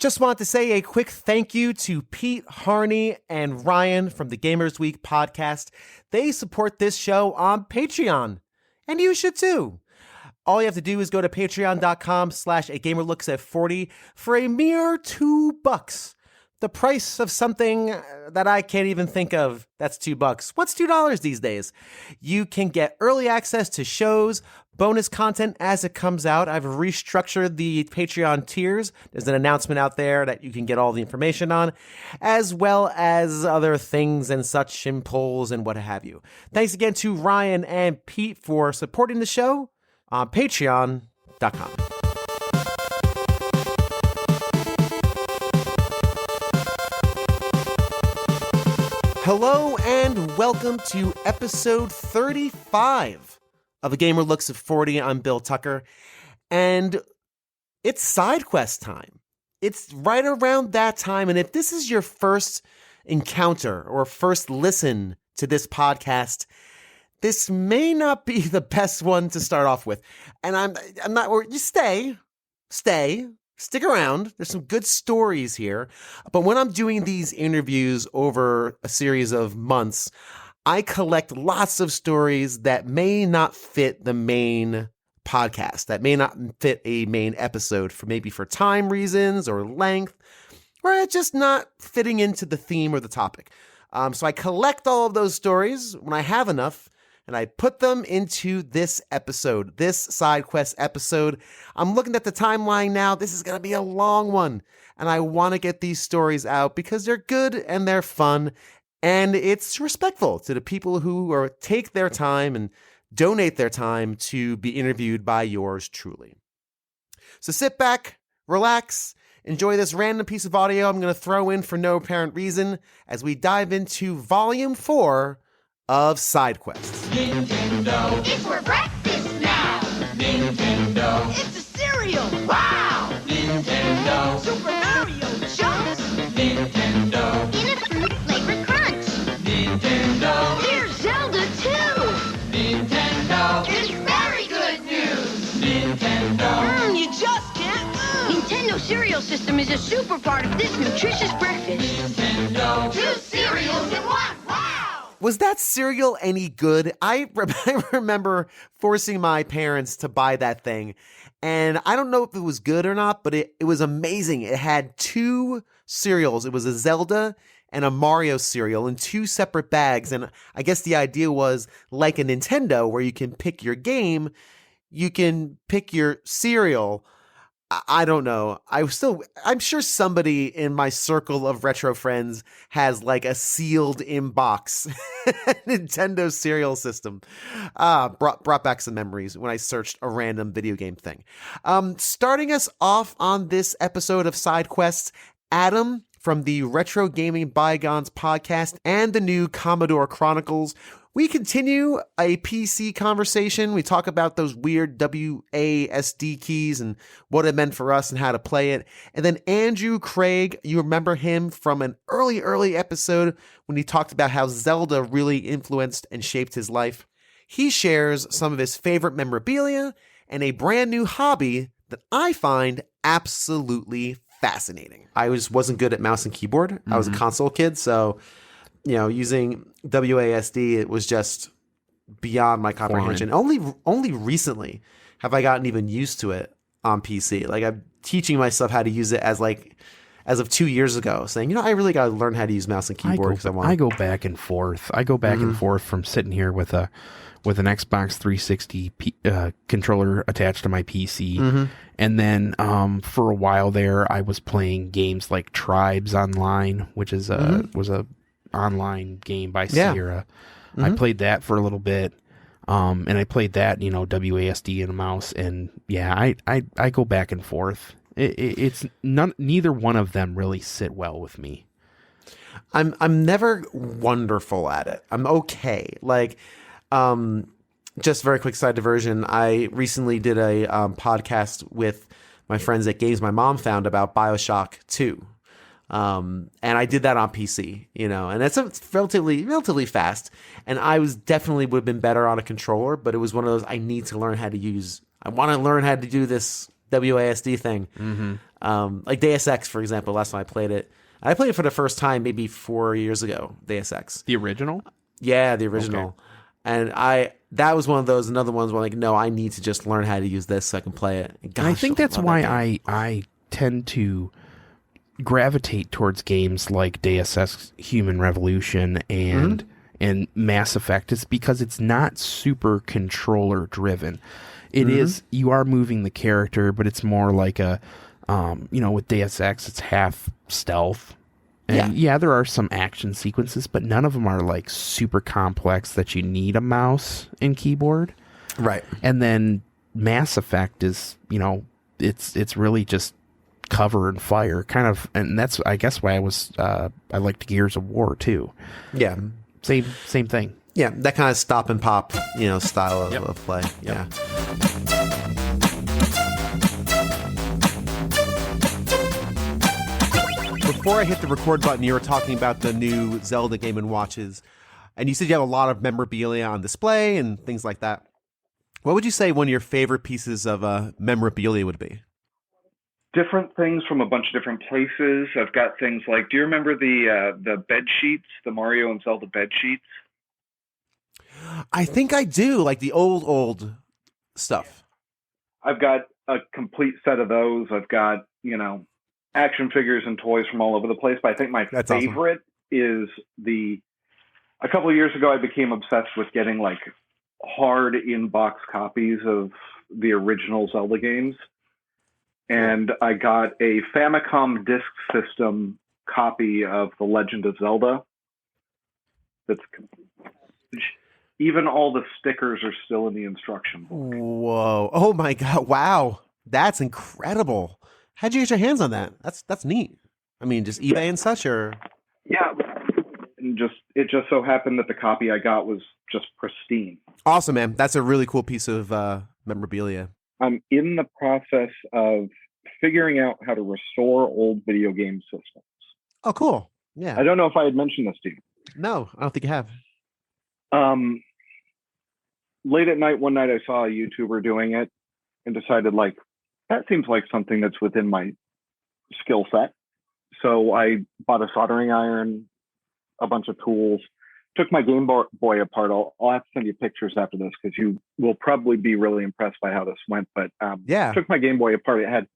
Just want to say a quick thank you to Pete, Harney, and Ryan from the Gamers Week podcast. They support this show on Patreon, and you should too. All you have to do is go to patreon.com/agamerlooks40 for a mere $2. The price of something that I can't even think of that's $2. What's $2 these days? You can get early access to shows, bonus content as it comes out. I've restructured the Patreon tiers. There's an announcement out there that you can get all the information on, as well as other things and such, and polls and what have you. Thanks again to Ryan and Pete for supporting the show on patreon.com. Hello and welcome to episode 35 of A Gamer Looks at 40. I'm Bill Tucker, and it's side quest time. It's right around that time, and if this is your first encounter or first listen to this podcast, this may not be the best one to start off with. And I'm not worried. You stick around. There's some good stories here. But when I'm doing these interviews over a series of months, I collect lots of stories that may not fit the main podcast, that may not fit a main episode for time reasons or length, or just not fitting into the theme or the topic. So I collect all of those stories when I have enough, and I put them into this episode, this side quest episode. I'm looking at the timeline now. This is going to be a long one, and I want to get these stories out because they're good and they're fun, and it's respectful to the people who take their time and donate their time to be interviewed by yours truly. So sit back, relax, enjoy this random piece of audio I'm going to throw in for no apparent reason as we dive into Volume 4 of Side Quests. Nintendo, it's for breakfast now. Nintendo, it's a cereal. Wow. Nintendo, Super Mario Chunks. Nintendo, in a fruit-flavored crunch. Nintendo, here's Zelda too. Nintendo, it's very good news. Nintendo, you just can't lose. Nintendo cereal system is a super part of this nutritious breakfast. Nintendo, 2 cereals in one. Wow. Was that cereal any good? I remember forcing my parents to buy that thing, and I don't know if it was good or not, but it was amazing. It had 2 cereals. It was a Zelda and a Mario cereal in 2 separate bags, and I guess the idea was like a Nintendo where you can pick your game, you can pick your cereal. I don't know. I'm sure somebody in my circle of retro friends has like a sealed inbox Nintendo cereal system. Brought back some memories when I searched a random video game thing. Starting us off on this episode of Side Quests, Adam from the Retro Gaming Bygones podcast and the new Commodore Chronicles. We continue a PC conversation. We talk about those weird WASD keys and what it meant for us and how to play it. And then Andrew Craig, you remember him from an early episode when he talked about how Zelda really influenced and shaped his life. He shares some of his favorite memorabilia and a brand new hobby that I find absolutely fascinating. I wasn't good at mouse and keyboard. Mm-hmm. I was a console kid, so using WASD, it was just beyond my comprehension. Only recently have I gotten even used to it on PC. Like, I'm teaching myself how to use it as of 2 years ago, saying, I really got to learn how to use mouse and keyboard because I go back and forth. I go back and forth from sitting here with an Xbox 360 controller attached to my PC. And then for a while there, I was playing games like Tribes Online, which was a online game by Sierra. I played that for a little bit. And I played that, WASD and a mouse. And yeah, I go back and forth. It's neither one of them really sit well with me. I'm never wonderful at it. I'm okay. Like, just very quick side diversion. I recently did a podcast with my friends at Games My Mom Found about BioShock 2. And I did that on PC, and it's relatively fast. And I definitely would have been better on a controller, but it was one of those, I need to learn how to use, I want to learn how to do this WASD thing. Like Deus Ex, for example. Last time I played it for the first time maybe 4 years ago. Deus Ex, The original? yeah, the original. Okay. And that was one of those another ones where like, no, I need to just learn how to use this so I can play it. And I gosh, think that's love why that game. I tend to gravitate towards games like Deus Ex Human Revolution and Mass Effect. It's because it's not super controller driven. It is, you are moving the character, but it's more like a with Deus Ex it's half stealth. And yeah, there are some action sequences, but none of them are like super complex that you need a mouse and keyboard. Right. And then Mass Effect is, it's really just cover and fire kind of, and that's I guess why I liked Gears of War too. Yeah. Same thing. Yeah, that kind of stop and pop, style of play. Yeah. Before I hit the record button, you were talking about the new Zelda Game & Watches, and you said you have a lot of memorabilia on display and things like that. What would you say one of your favorite pieces of memorabilia would be? Different things from a bunch of different places. I've got things like, do you remember the bed sheets, the Mario and Zelda bed sheets? I think I do, like the old stuff. I've got a complete set of those. I've got, action figures and toys from all over the place. But I think my favorite is a couple of years ago, I became obsessed with getting like hard in-box copies of the original Zelda games. And I got a Famicom Disk System copy of The Legend of Zelda. Even all the stickers are still in the instruction book. Whoa. Oh my God. Wow. That's incredible. How'd you get your hands on that? That's neat. I mean, just eBay and such, or? Yeah. And it just so happened that the copy I got was just pristine. Awesome, man. That's a really cool piece of memorabilia. I'm in the process of figuring out how to restore old video game systems. Oh, cool. Yeah. I don't know if I had mentioned this to you. No, I don't think you have. Late at night, one night I saw a YouTuber doing it and decided that seems like something that's within my skill set. So I bought a soldering iron, a bunch of tools, took my Game Boy apart. I'll have to send you pictures after this because you will probably be really impressed by how this went. But took my Game Boy apart. It had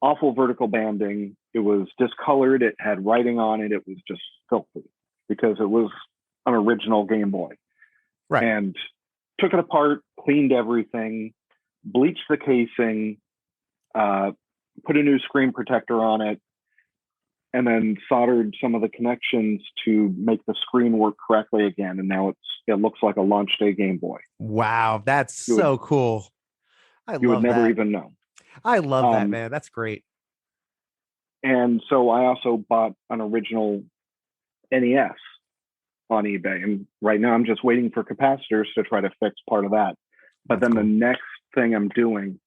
awful vertical banding. It was discolored. It had writing on it. It was just filthy because it was an original Game Boy. Right. And took it apart, cleaned everything, bleached the casing, put a new screen protector on it, and then soldered some of the connections to make the screen work correctly again. And now it looks like a launch day Game Boy. Wow, that's so cool. You would never even know. I love that, man. That's great. And so I also bought an original NES on eBay. And right now I'm just waiting for capacitors to try to fix part of that. But then the next thing I'm doing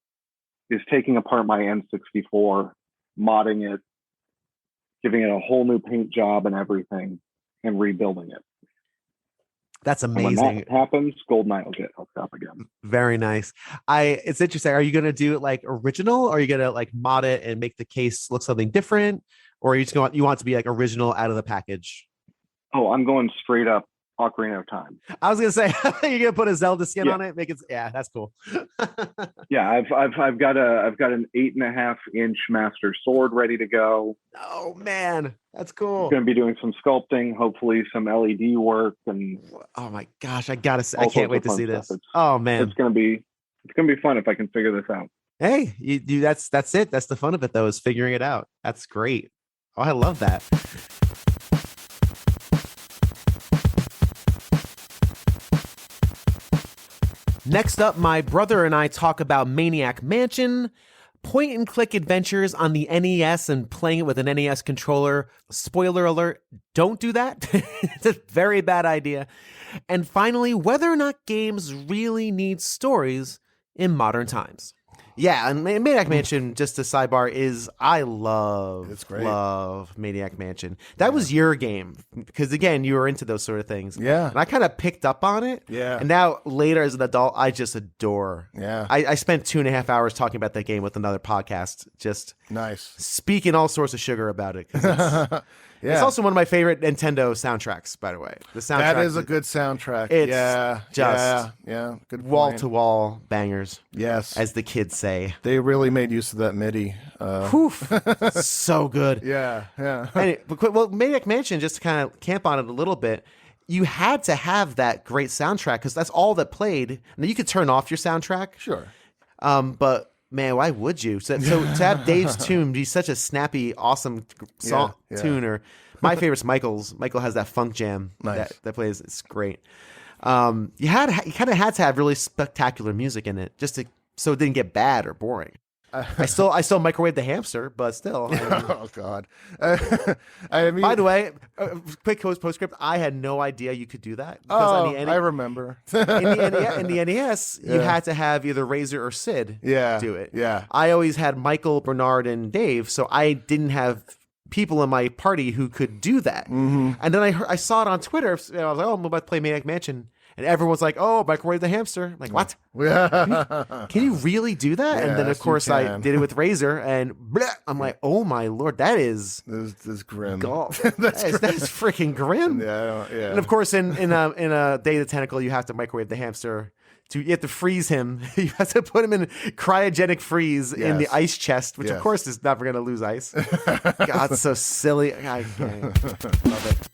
is taking apart my N64, modding it, giving it a whole new paint job and everything, and rebuilding it. That's amazing. And when that happens, GoldenEye will get hooked up again. Very nice. It's interesting. Are you going to do it like original, or are you going to like mod it and make the case look something different, or are you just going you want it to be like original out of the package? Oh, I'm going straight up Ocarina of Time. I was gonna say you're gonna put a Zelda skin on it, make it. Yeah, that's cool. Yeah, I've got an 8.5 inch Master Sword ready to go. Oh man, that's cool. Going to be doing some sculpting, hopefully some LED work, and oh my gosh, I can't wait to see this. Oh man, it's gonna be fun if I can figure this out. Hey, you that's it. That's the fun of it though, is figuring it out. That's great. Oh, I love that. Next up, my brother and I talk about Maniac Mansion, point and click adventures on the NES and playing it with an NES controller. Spoiler alert, don't do that. It's a very bad idea. And finally, whether or not games really need stories in modern times. Yeah, and Maniac Mansion, just a sidebar, It's great. love Maniac Mansion. That was your game, because again, you were into those sort of things. Yeah. And I kind of picked up on it. Yeah. And now, later as an adult, I just adore. Yeah. I spent 2.5 hours talking about that game with another podcast, just Nice. speaking all sorts of sugar about it. 'Cause it's, Yeah. it's also one of my favorite Nintendo soundtracks, by the way. The soundtrack That is a good soundtrack. It's yeah. just yeah. Good wall point. to wall bangers, Yes. as the kids say. They really made use of that MIDI. Poof. So good. Yeah. Well, Maniac Mansion, just to kind of camp on it a little bit, you had to have that great soundtrack because that's all that played. Now, you could turn off your soundtrack, Sure. but man, why would you? So to have Dave's tune be such a snappy, awesome song Yeah. tuner. My favorite's Michael's. Michael has that funk jam Nice. that plays. It's great. You kind of had to have really spectacular music in it so it didn't get bad or boring. I still microwave the hamster, but still. I mean, Oh God. I mean, by the way, quick postscript. I had no idea you could do that. I remember. in the NES, you had to have either Razor or Sid Yeah, do it. yeah. I always had Michael, Bernard, and Dave, so I didn't have people in my party who could do that. Mm-hmm. And then I saw it on Twitter. And I was like, oh, I'm about to play Maniac Mansion. And everyone's like, oh, microwave the hamster. I'm like, what? Can you really do that? and then, of Yes, you course, I can. did it with Razor. And bleh, I'm like, oh, my Lord, that is This is grim. golf. That's freaking grim. Yeah. And of course, in a Day of the Tentacle, you have to microwave the hamster. You have to freeze him. You have to put him in cryogenic freeze in the Yes. ice chest, which of Yes. course is never going to lose ice. God, it's so silly. I love it.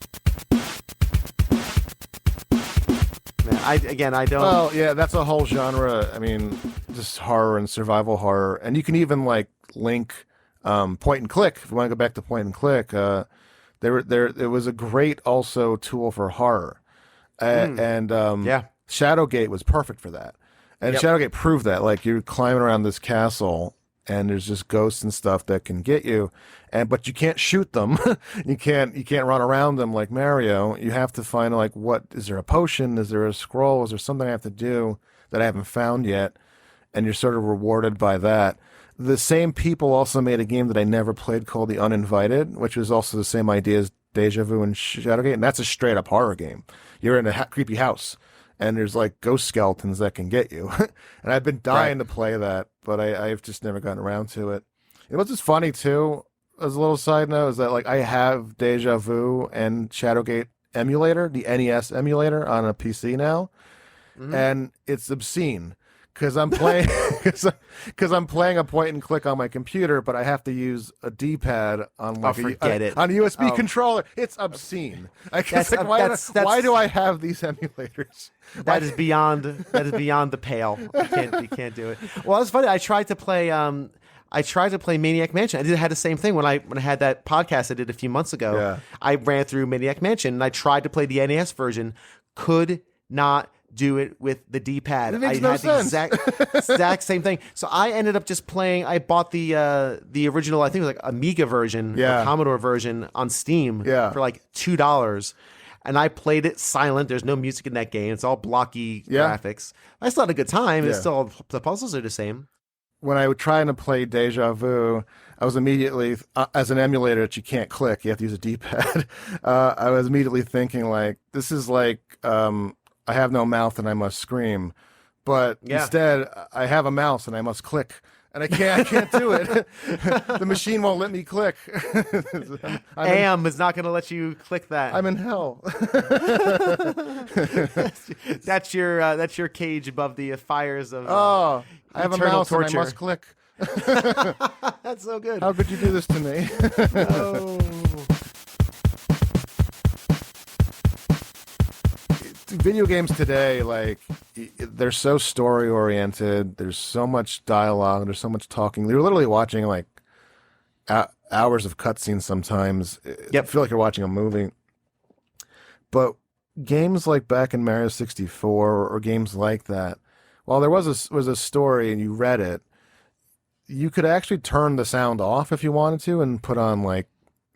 Man, I don't. Well, yeah, that's a whole genre. I mean, just horror and survival horror, and you can even like link point and click. If you want to go back to point and click, there was a great also tool for horror, and Yeah. Shadowgate was perfect for that, and Yep. Shadowgate proved that. Like you're climbing around this castle, and there's just ghosts and stuff that can get you, but you can't shoot them. you can't run around them like Mario. You have to find like, what is there, a potion? Is there a scroll? Is there something I have to do that I haven't found yet? And you're sort of rewarded by that. The same people also made a game that I never played called The Uninvited, which was also the same idea as Deja Vu and Shadowgate, and that's a straight up horror game. You're in a creepy house, and there's like ghost skeletons that can get you. And I've been dying to play that, but I've just never gotten around to it. It was just funny too, as a little side note, is that like I have Deja Vu and Shadowgate emulator, the NES emulator on a PC now, and it's obscene. Because I'm playing, because I'm playing a point and click on my computer, but I have to use a D-pad on like forget it. on a USB Oh. controller. It's obscene. That's- Like, that's- why do I have these emulators? That is beyond the pale. You can't do it. Well, it's funny. I tried to play Maniac Mansion. I had the same thing when I had that podcast I did a few months ago. Yeah. I ran through Maniac Mansion and I tried to play the NES version. Could not do it with the D-pad. It makes I no had sense. the exact same thing. So I ended up just playing. I bought the original. I think it was like Amiga version, Yeah. or Commodore version on Steam Yeah. for like $2. And I played it silent. There's no music in that game. It's all blocky Yeah. graphics. I still had a good time. It's Yeah. still, the puzzles are the same. When I was trying to play Deja Vu, I was immediately, as an emulator that you can't click, you have to use a D-pad. I was immediately thinking like, this is like, I have no mouth and I must scream, but Yeah. instead I have a mouse and I must click, and I can't do it. The machine won't let me click. AM is not going to let you click that. I'm in hell. That's your cage above the fires of. Oh, I have a eternal mouse and I torture. must click. That's so good. How could you do this to me? Oh. Video games today, like, they're so story oriented. There's so much dialogue. There's so much talking. You're literally watching like hours of cutscenes sometimes. Yep. I feel like you're watching a movie. But games like back in Mario 64 or games like that, while there was a story and you read it, you could actually turn the sound off if you wanted to and put on like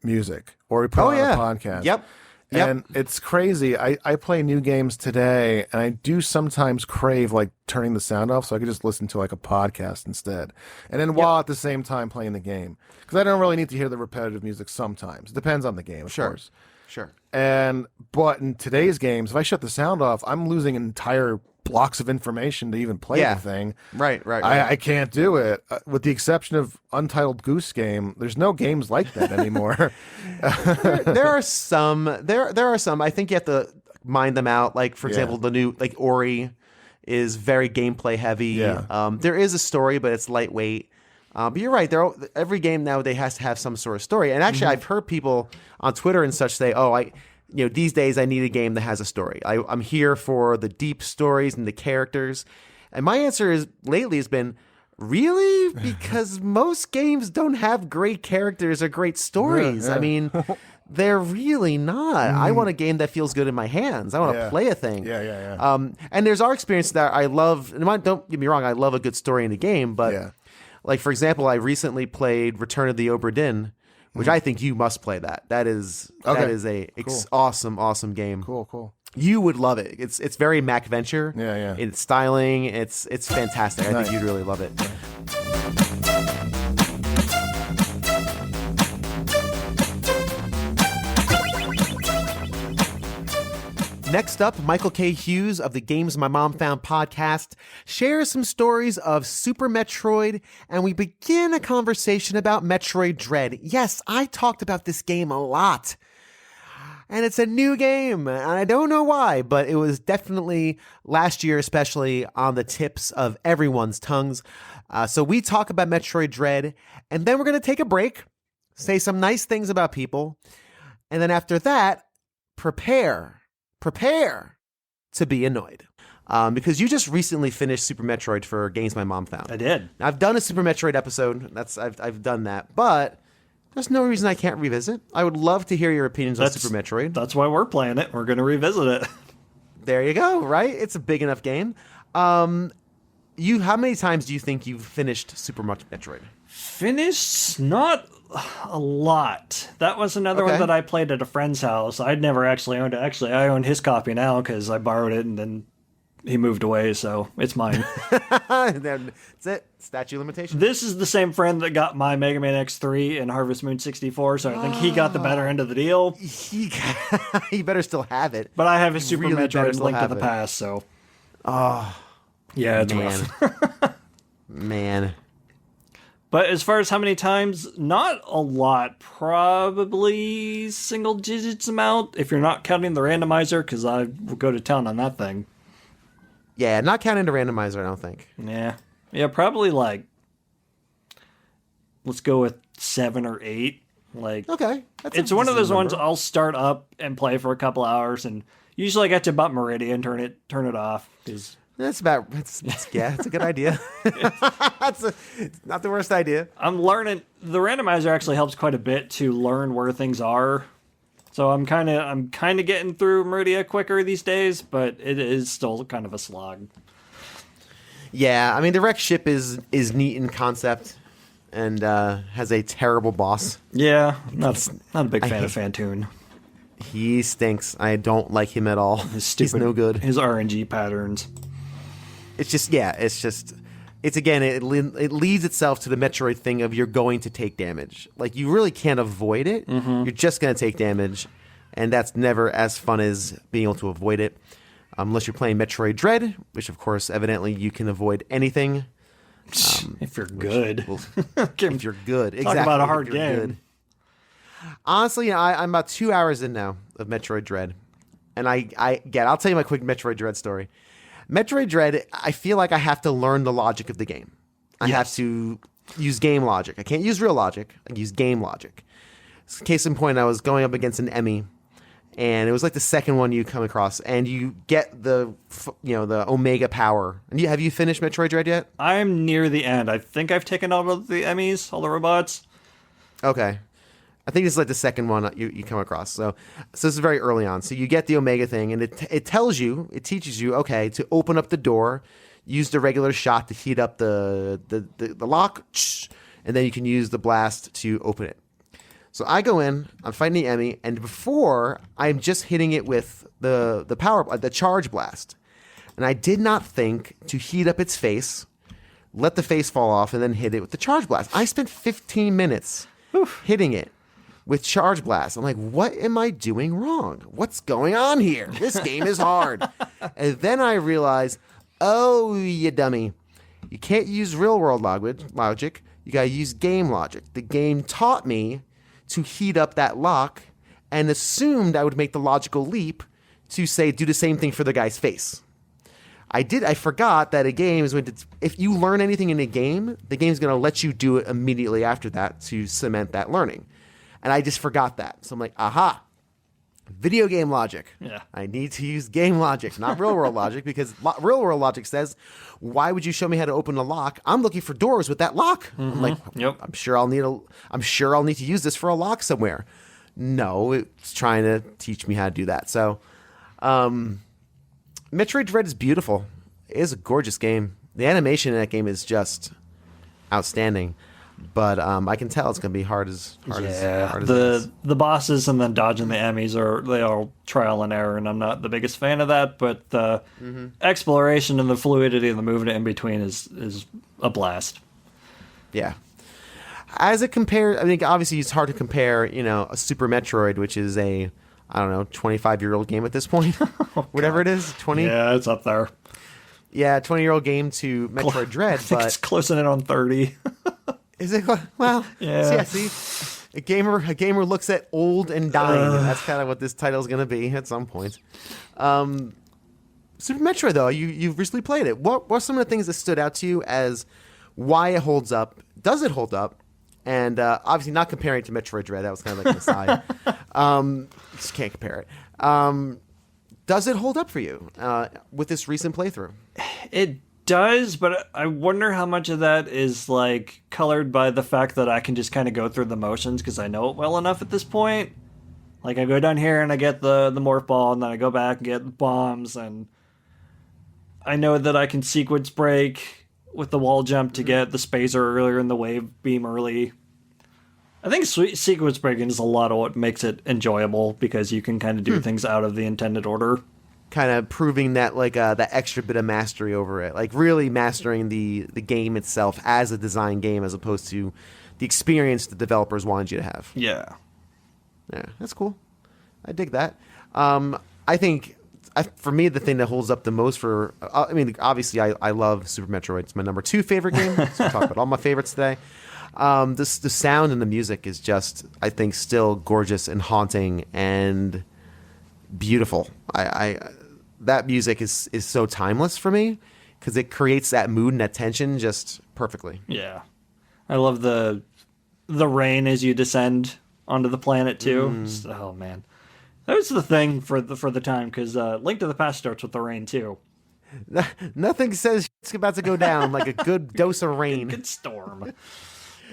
music or put on a podcast. Yep. Yep. And it's crazy. I play new games today, and I do sometimes crave like turning the sound off so I could just listen to like a podcast instead. And then while at the same time playing the game. Because I don't really need to hear the repetitive music sometimes. It depends on the game, of course. Sure. But in today's games, if I shut the sound off, I'm losing entire blocks of information to even play the thing. Right. I can't do it. With the exception of Untitled Goose Game, there's no games like that anymore. there are some. There are some. I think you have to mind them out. Like, for example, the new Ori is very gameplay heavy. Yeah. There is a story, but it's lightweight. But you're right. Every game nowadays has to have some sort of story. And actually, I've heard people on Twitter and such say, these days I need a game that has a story. I'm here for the deep stories and the characters. And my answer lately has been, really? Because most games don't have great characters or great stories. Yeah. I mean, they're really not. I want a game that feels good in my hands. I want to play a thing. Yeah. And there's our experience that I love. And don't get me wrong, I love a good story in a game. But like, for example, I recently played Return of the Obra Dinn, which I think you must play that. That is a awesome game. Cool. You would love it. It's very Mac Venture. Yeah. It's styling. It's fantastic. I think you'd really love it. Next up, Michael K. Hughes of the Games My Mom Found podcast shares some stories of Super Metroid, and we begin a conversation about Metroid Dread. Yes, I talked about this game a lot. And it's a new game, and I don't know why, but it was definitely last year, especially on the tips of everyone's tongues. So we talk about Metroid Dread, and then we're going to take a break, say some nice things about people, and then after that, prepare to be annoyed. Because you just recently finished Super Metroid for Games My Mom Found. I did. Now, I've done a Super Metroid episode. I've done that, but there's no reason I can't revisit. I would love to hear your opinions on Super Metroid. That's why we're playing it. We're going to revisit it. There you go, right? It's a big enough game. How many times do you think you've finished Super Metroid? Finished? Not a lot. That was another one that I played at a friend's house. I'd never actually owned it. Actually, I own his copy now because I borrowed it and then he moved away, so it's mine. That's it. Statute limitation. This is the same friend that got my Mega Man X3 and Harvest Moon 64, so I think he got the better end of the deal. He better still have it. But I have a Super really Metroid Link to the Past, so... Oh, yeah, it's rough. Man. But as far as how many times, not a lot. Probably single digits amount, if you're not counting the randomizer, because I will go to town on that thing. Yeah, not counting the randomizer, I don't think. Yeah, probably like, let's go with 7 or 8. Like, okay. It's one of those ones I'll start up and play for a couple hours, and usually I get to about Meridian, turn it off. Cause it's a good idea. It's not the worst idea. I'm learning. The randomizer actually helps quite a bit to learn where things are. So I'm kind of getting through Meridia quicker these days, but it is still kind of a slog. Yeah, I mean the wreck ship is neat in concept and has a terrible boss. Yeah, not a big fan of Fantoon. He stinks. I don't like him at all. He's no good. His RNG patterns. It leads itself to the Metroid thing of you're going to take damage. Like, you really can't avoid it. Mm-hmm. You're just going to take damage, and that's never as fun as being able to avoid it. Unless you're playing Metroid Dread, which, of course, evidently you can avoid anything. If you're good. If you're good. Talk about a hard game. Good. Honestly, I'm about 2 hours in now of Metroid Dread. And I'll tell you my quick Metroid Dread story. Metroid Dread, I feel like I have to learn the logic of the game. I have to use game logic. I can't use real logic. I use game logic. Case in point, I was going up against an Emmy, and it was like the second one you come across, and you get the Omega power. And have you finished Metroid Dread yet? I'm near the end. I think I've taken all of the Emmys, all the robots. Okay. I think it's like the second one you come across. So this is very early on. So you get the Omega thing, and it teaches you, okay, to open up the door, use the regular shot to heat up the lock, and then you can use the blast to open it. So I go in, I'm fighting the Emmy, and before I'm just hitting it with the charge blast. And I did not think to heat up its face, let the face fall off, and then hit it with the charge blast. I spent 15 minutes hitting it with charge blast. I'm like, what am I doing wrong? What's going on here? This game is hard. And then I realized, oh, you dummy. You can't use real world logic. You got to use game logic. The game taught me to heat up that lock and assumed I would make the logical leap to say, do the same thing for the guy's face. I forgot that a game is going to, if you learn anything in a game, the game's going to let you do it immediately after that to cement that learning. And I just forgot that. So I'm like, aha, video game logic. Yeah. I need to use game logic, not real world logic, because real world logic says, why would you show me how to open a lock? I'm looking for doors with that lock. I'm like, Yep. I'm sure I'll need to use this for a lock somewhere. No, it's trying to teach me how to do that. So, Metroid Dread is beautiful. It is a gorgeous game. The animation in that game is just outstanding. But I can tell it's going to be hard as hard as it is. The bosses and then dodging the Emmys are trial and error, and I'm not the biggest fan of that. But the exploration and the fluidity and the movement in between is a blast. Yeah. As it compares, I think obviously it's hard to compare, a Super Metroid, which is a, 25-year-old game at this point. Whatever it is, 20? Yeah, it's up there. Yeah, 20-year-old game to Metroid Dread. I think but it's closing in on 30. Is it? Well, Yeah. see, a gamer looks at old and dying, and that's kind of what this title is going to be at some point. Super Metroid, though, you've recently played it. What are some of the things that stood out to you as why it holds up? Does it hold up? And obviously not comparing it to Metroid Dread. That was kind of like an aside. Just can't compare it. Does it hold up for you with this recent playthrough? It does, but I wonder how much of that is like colored by the fact that I can just kind of go through the motions because I know it well enough at this point. Like I go down here and I get the morph ball, and then I go back and get bombs, and I know that I can sequence break with the wall jump to get the spacer earlier and the wave beam early. I think sequence breaking is a lot of what makes it enjoyable because you can kind of do things out of the intended order. Kind of proving that that extra bit of mastery over it, like really mastering the game itself as a design game as opposed to the experience the developers wanted you to have. Yeah. Yeah, that's cool. I dig that. I think for me, the thing that holds up the most obviously I love Super Metroid. It's my number 2 favorite game. So we'll talk about all my favorites today. The sound and the music is just, I think, still gorgeous and haunting and beautiful. That music is so timeless for me because it creates that mood and that tension just perfectly. Yeah. I love the rain as you descend onto the planet too. Oh man. That was the thing for the time, because Link to the Past starts with the rain too. Nothing says it's about to go down like a good dose of rain. Good storm.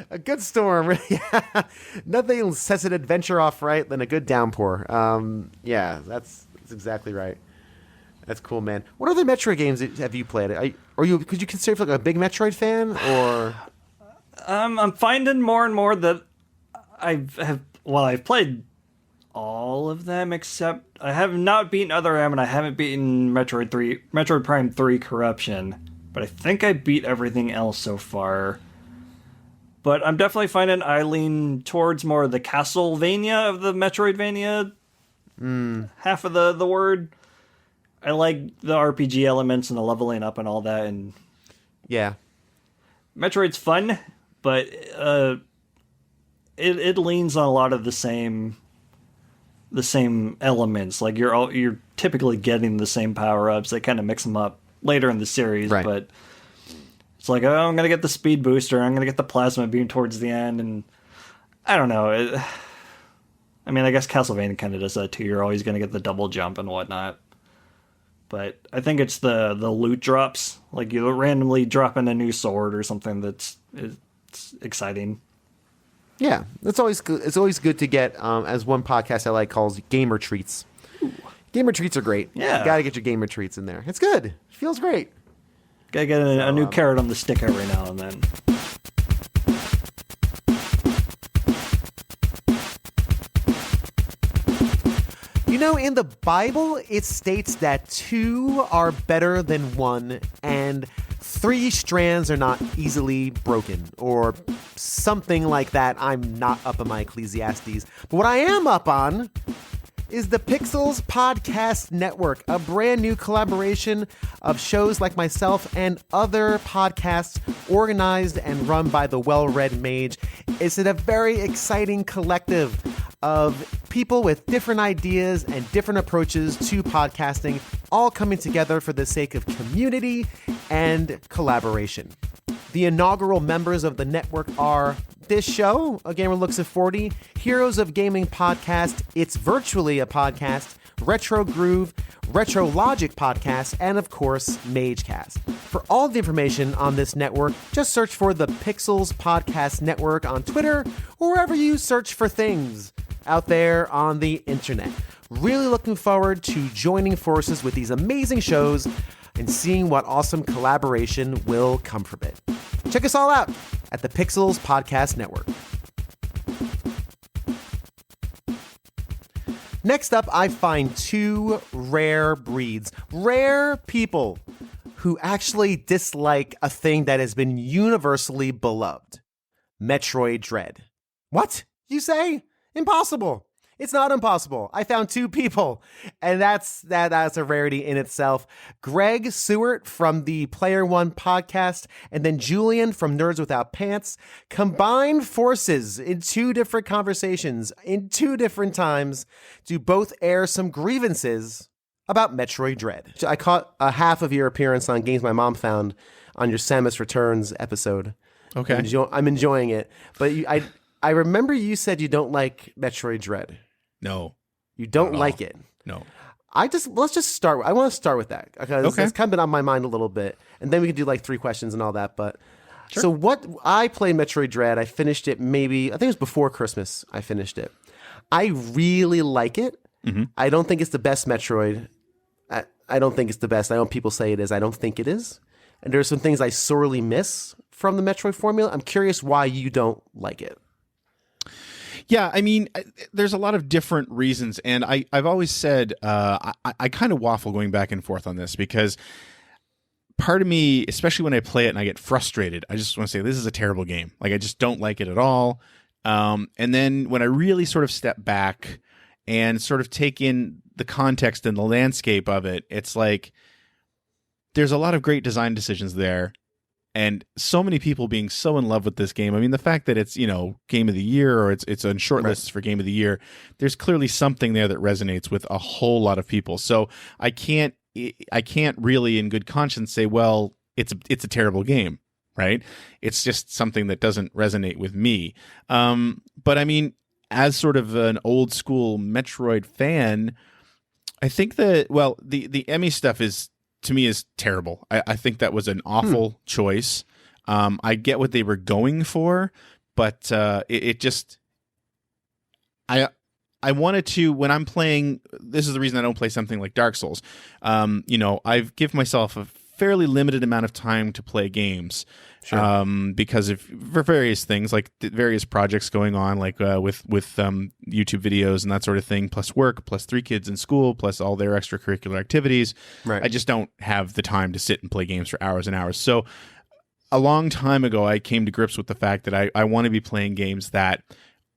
A good storm. Yeah. Nothing sets an adventure off right than a good downpour. Yeah, that's exactly right. That's cool, man. What other Metroid games have you played? Could you consider yourself like a big Metroid fan, or? I'm finding more and more that I've played all of them except I have not beaten Other M, and I haven't beaten Metroid Prime 3 Corruption, but I think I beat everything else so far. But I'm definitely finding I lean towards more of the Castlevania of the Metroidvania half of the word. I like the RPG elements and the leveling up and all that, and yeah, Metroid's fun, but it leans on a lot of the same elements. Like you're typically getting the same power-ups. They kind of mix them up later in the series, right. But it's like, oh, I'm gonna get the speed booster, I'm gonna get the plasma beam towards the end, and I don't know. I guess Castlevania kind of does that too. You're always gonna get the double jump and whatnot. But I think it's the loot drops. Like you randomly drop in a new sword or something it's exciting. Yeah, it's always good. It's always good to get, as one podcast I like calls gamer treats. Ooh. Gamer treats are great. Yeah, you gotta get your gamer treats in there. It's good. It feels great. Gotta get a new carrot on the stick every now and then. You know, in the Bible, it states that 2 are better than 1, and 3 strands are not easily broken, or something like that. I'm not up on my Ecclesiastes. But what I am up on is the Pixels Podcast Network, a brand new collaboration of shows like myself and other podcasts organized and run by the well-read Mage. It's a very exciting collective of people with different ideas and different approaches to podcasting, all coming together for the sake of community and collaboration. The inaugural members of the network are this show, A Gamer Looks at 40, Heroes of Gaming Podcast, It's Virtually a Podcast, Retro Groove, Retro Logic Podcast, and of course, Magecast. For all the information on this network, just search for the Pixels Podcast Network on Twitter or wherever you search for things out there on the internet. Really looking forward to joining forces with these amazing shows and seeing what awesome collaboration will come from it. Check us all out at the Pixels Podcast Network. Next up, I find 2 rare breeds, rare people who actually dislike a thing that has been universally beloved. Metroid Dread. What? You say? Impossible. It's not impossible. I found 2 people, and that's a rarity in itself. Greg Seward from the Player One podcast, and then Julian from Nerds Without Pants combined forces in 2 different conversations in 2 different times to both air some grievances about Metroid Dread. I caught a half of your appearance on Games My Mom Found on your Samus Returns episode. Okay. I'm enjoying it, but I remember you said you don't like Metroid Dread. No. You don't like it. No. Let's just start. I want to start with that because Okay. it's kind of been on my mind a little bit, and then we can do like 3 questions and all that. But Sure. so what? I played Metroid Dread. I finished it I think it was before Christmas. I finished it. I really like it. Mm-hmm. I don't think it's the best Metroid. I don't think it's the best. I know people say it is. I don't think it is. And there are some things I sorely miss from the Metroid formula. I'm curious why you don't like it. Yeah, I mean, there's a lot of different reasons, and I've always said I kind of waffle going back and forth on this because part of me, especially when I play it and I get frustrated, I just want to say this is a terrible game. Like I just don't like it at all. And then when I really sort of step back and sort of take in the context and the landscape of it, it's like there's a lot of great design decisions there. And so many people being so in love with this game. I mean, the fact that it's, Game of the Year or it's on short lists for Game of the Year, there's clearly something there that resonates with a whole lot of people. So I can't really in good conscience say, well, it's a terrible game, right? It's just something that doesn't resonate with me. But I mean, as sort of an old school Metroid fan, I think that, well, the Emmy stuff to me is terrible. I think that was an awful choice. I get what they were going for, but it just I wanted to, when I'm playing, this is the reason I don't play something like Dark Souls. I've given myself a fairly limited amount of time to play games. Sure. Because for various things, like various projects going on, like with YouTube videos and that sort of thing, plus work, plus 3 kids in school, plus all their extracurricular activities. Right. I just don't have the time to sit and play games for hours and hours. So a long time ago, I came to grips with the fact that I want to be playing games that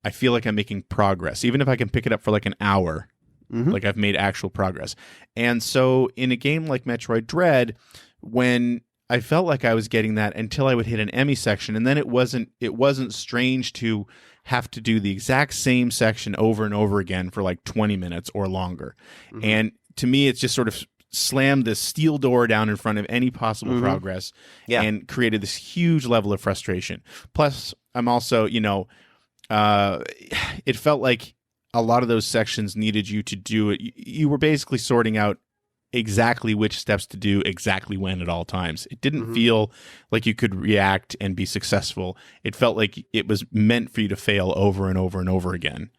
I feel like I'm making progress, even if I can pick it up for like an hour. Mm-hmm. Like I've made actual progress. And so in a game like Metroid Dread, when I felt like I was getting that until I would hit an Emmy section, and then it wasn't strange to have to do the exact same section over and over again for like 20 minutes or longer. Mm-hmm. And to me, it's just sort of slammed this steel door down in front of any possible progress and created this huge level of frustration. Plus, I'm also, it felt like a lot of those sections needed you to do it. You were basically sorting out exactly which steps to do exactly when at all times. It didn't feel like you could react and be successful. It felt like it was meant for you to fail over and over and over again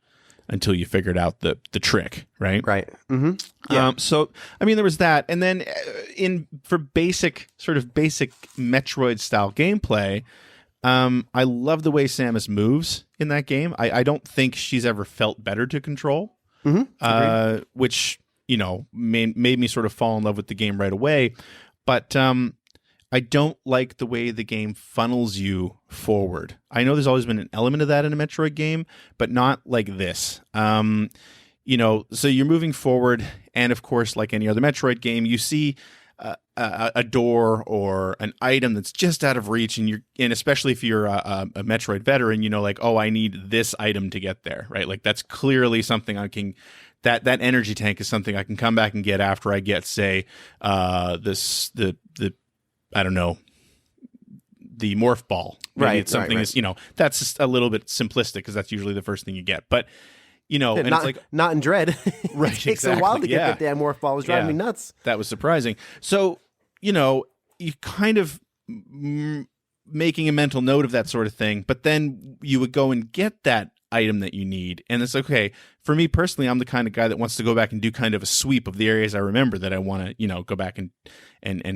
until you figured out the trick, right? Right. Mm-hmm. Yeah. So, I mean, there was that. And then for basic Metroid style gameplay, I love the way Samus moves in that game. I don't think she's ever felt better to control. which, you know, made me sort of fall in love with the game right away. But I don't like the way the game funnels you forward. I know there's always been an element of that in a Metroid game, but not like this. You know, so you're moving forward, and of course, like any other Metroid game, you see a door or an item that's just out of reach, and especially if you're a Metroid veteran, you know, like, oh, I need this item to get there, right? Like that's clearly something I can. That energy tank is something I can come back and get after I get, say, the I don't know, the morph ball. Maybe it's something right. you know, that's just a little bit simplistic because that's usually the first thing you get, but. You know, and not, it's like not in Dread. Right, It takes exactly. a while to get the damn morph ball. It was driving me nuts. That was surprising. So, you know, you kind of making a mental note of that sort of thing, but then you would go and get that item that you need. And it's okay. For me personally, I'm the kind of guy that wants to go back and do kind of a sweep of the areas I remember that I want to, you know, go back and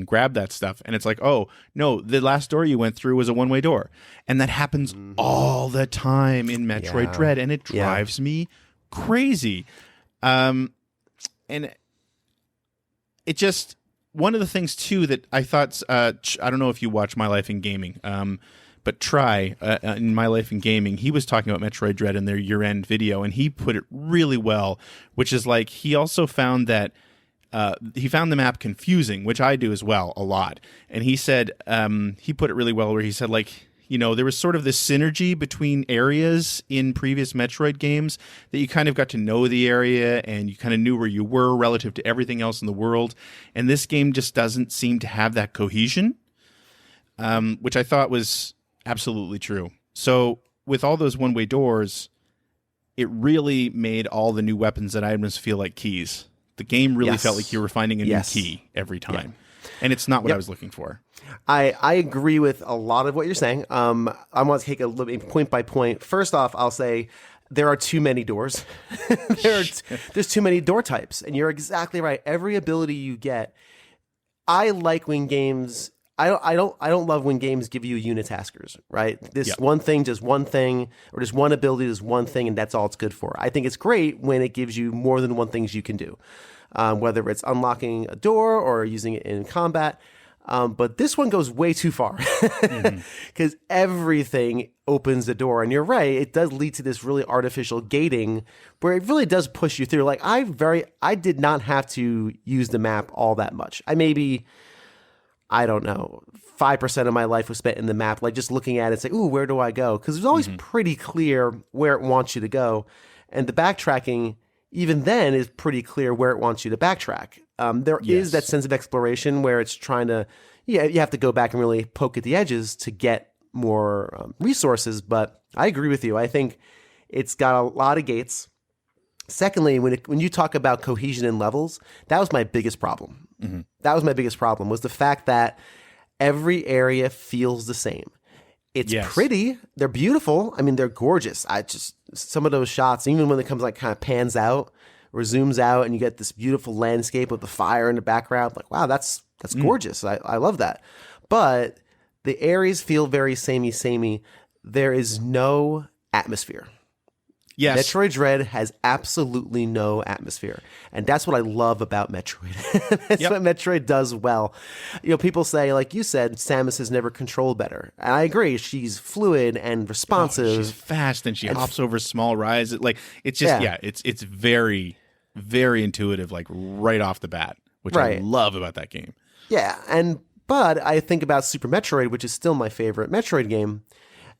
grab that stuff. And it's like, oh, no, the last door you went through was a one-way door. And that happens all the time in Metroid Dread, and it drives me crazy. And it just, one of the things too that I thought, I don't know if you watch My Life in Gaming, but Try in My Life in Gaming, he was talking about Metroid Dread in their year-end video, and he put it really well, which is like, he also found that he found the map confusing, which I do as well a lot. And he said, he put it really well where he said, like, you know, there was sort of this synergy between areas in previous Metroid games that you kind of got to know the area and you kind of knew where you were relative to everything else in the world. And this game just doesn't seem to have that cohesion, which I thought was absolutely true. So with all those one-way doors, it really made all the new weapons and items feel like keys. The game really felt like you were finding a new key every time. And it's not what I was looking for. I agree with a lot of what you're saying. I want to take a little bit point by point. First off, I'll say there are too many doors. There's too many door types, and you're exactly right. Every ability you get, I like when games. I don't love when games give you unitaskers, right? This one thing does one thing, or just one ability does one thing, and that's all it's good for. I think it's great when it gives you more than one things you can do, whether it's unlocking a door or using it in combat. But this one goes way too far because everything opens the door. And you're right, it does lead to this really artificial gating where it really does push you through. Like I did not have to use the map all that much. I don't know, 5% of my life was spent in the map, like just looking at it and saying, ooh, where do I go? Because it was always pretty clear where it wants you to go. And the backtracking, even then, is pretty clear where it wants you to backtrack. There is that sense of exploration where it's trying to, you have to go back and really poke at the edges to get more resources. But I agree with you. I think it's got a lot of gates. Secondly, when you talk about cohesion in levels, that was my biggest problem. That was my biggest problem, was the fact that every area feels the same. It's pretty. They're beautiful. I mean, they're gorgeous. Some of those shots, even when it comes like kind of pans out or zooms out and you get this beautiful landscape with the fire in the background, like, wow, that's gorgeous. I love that. But the areas feel very samey. There is no atmosphere. Yes. Metroid Dread has absolutely no atmosphere. And that's what I love about Metroid. That's what Metroid does well. You know, people say, like you said, Samus has never controlled better. And I agree. She's fluid and responsive. She's fast and she hops over small rises. Like, it's just, it's very, very intuitive, like right off the bat, which I love about that game. Yeah. But I think about Super Metroid, which is still my favorite Metroid game.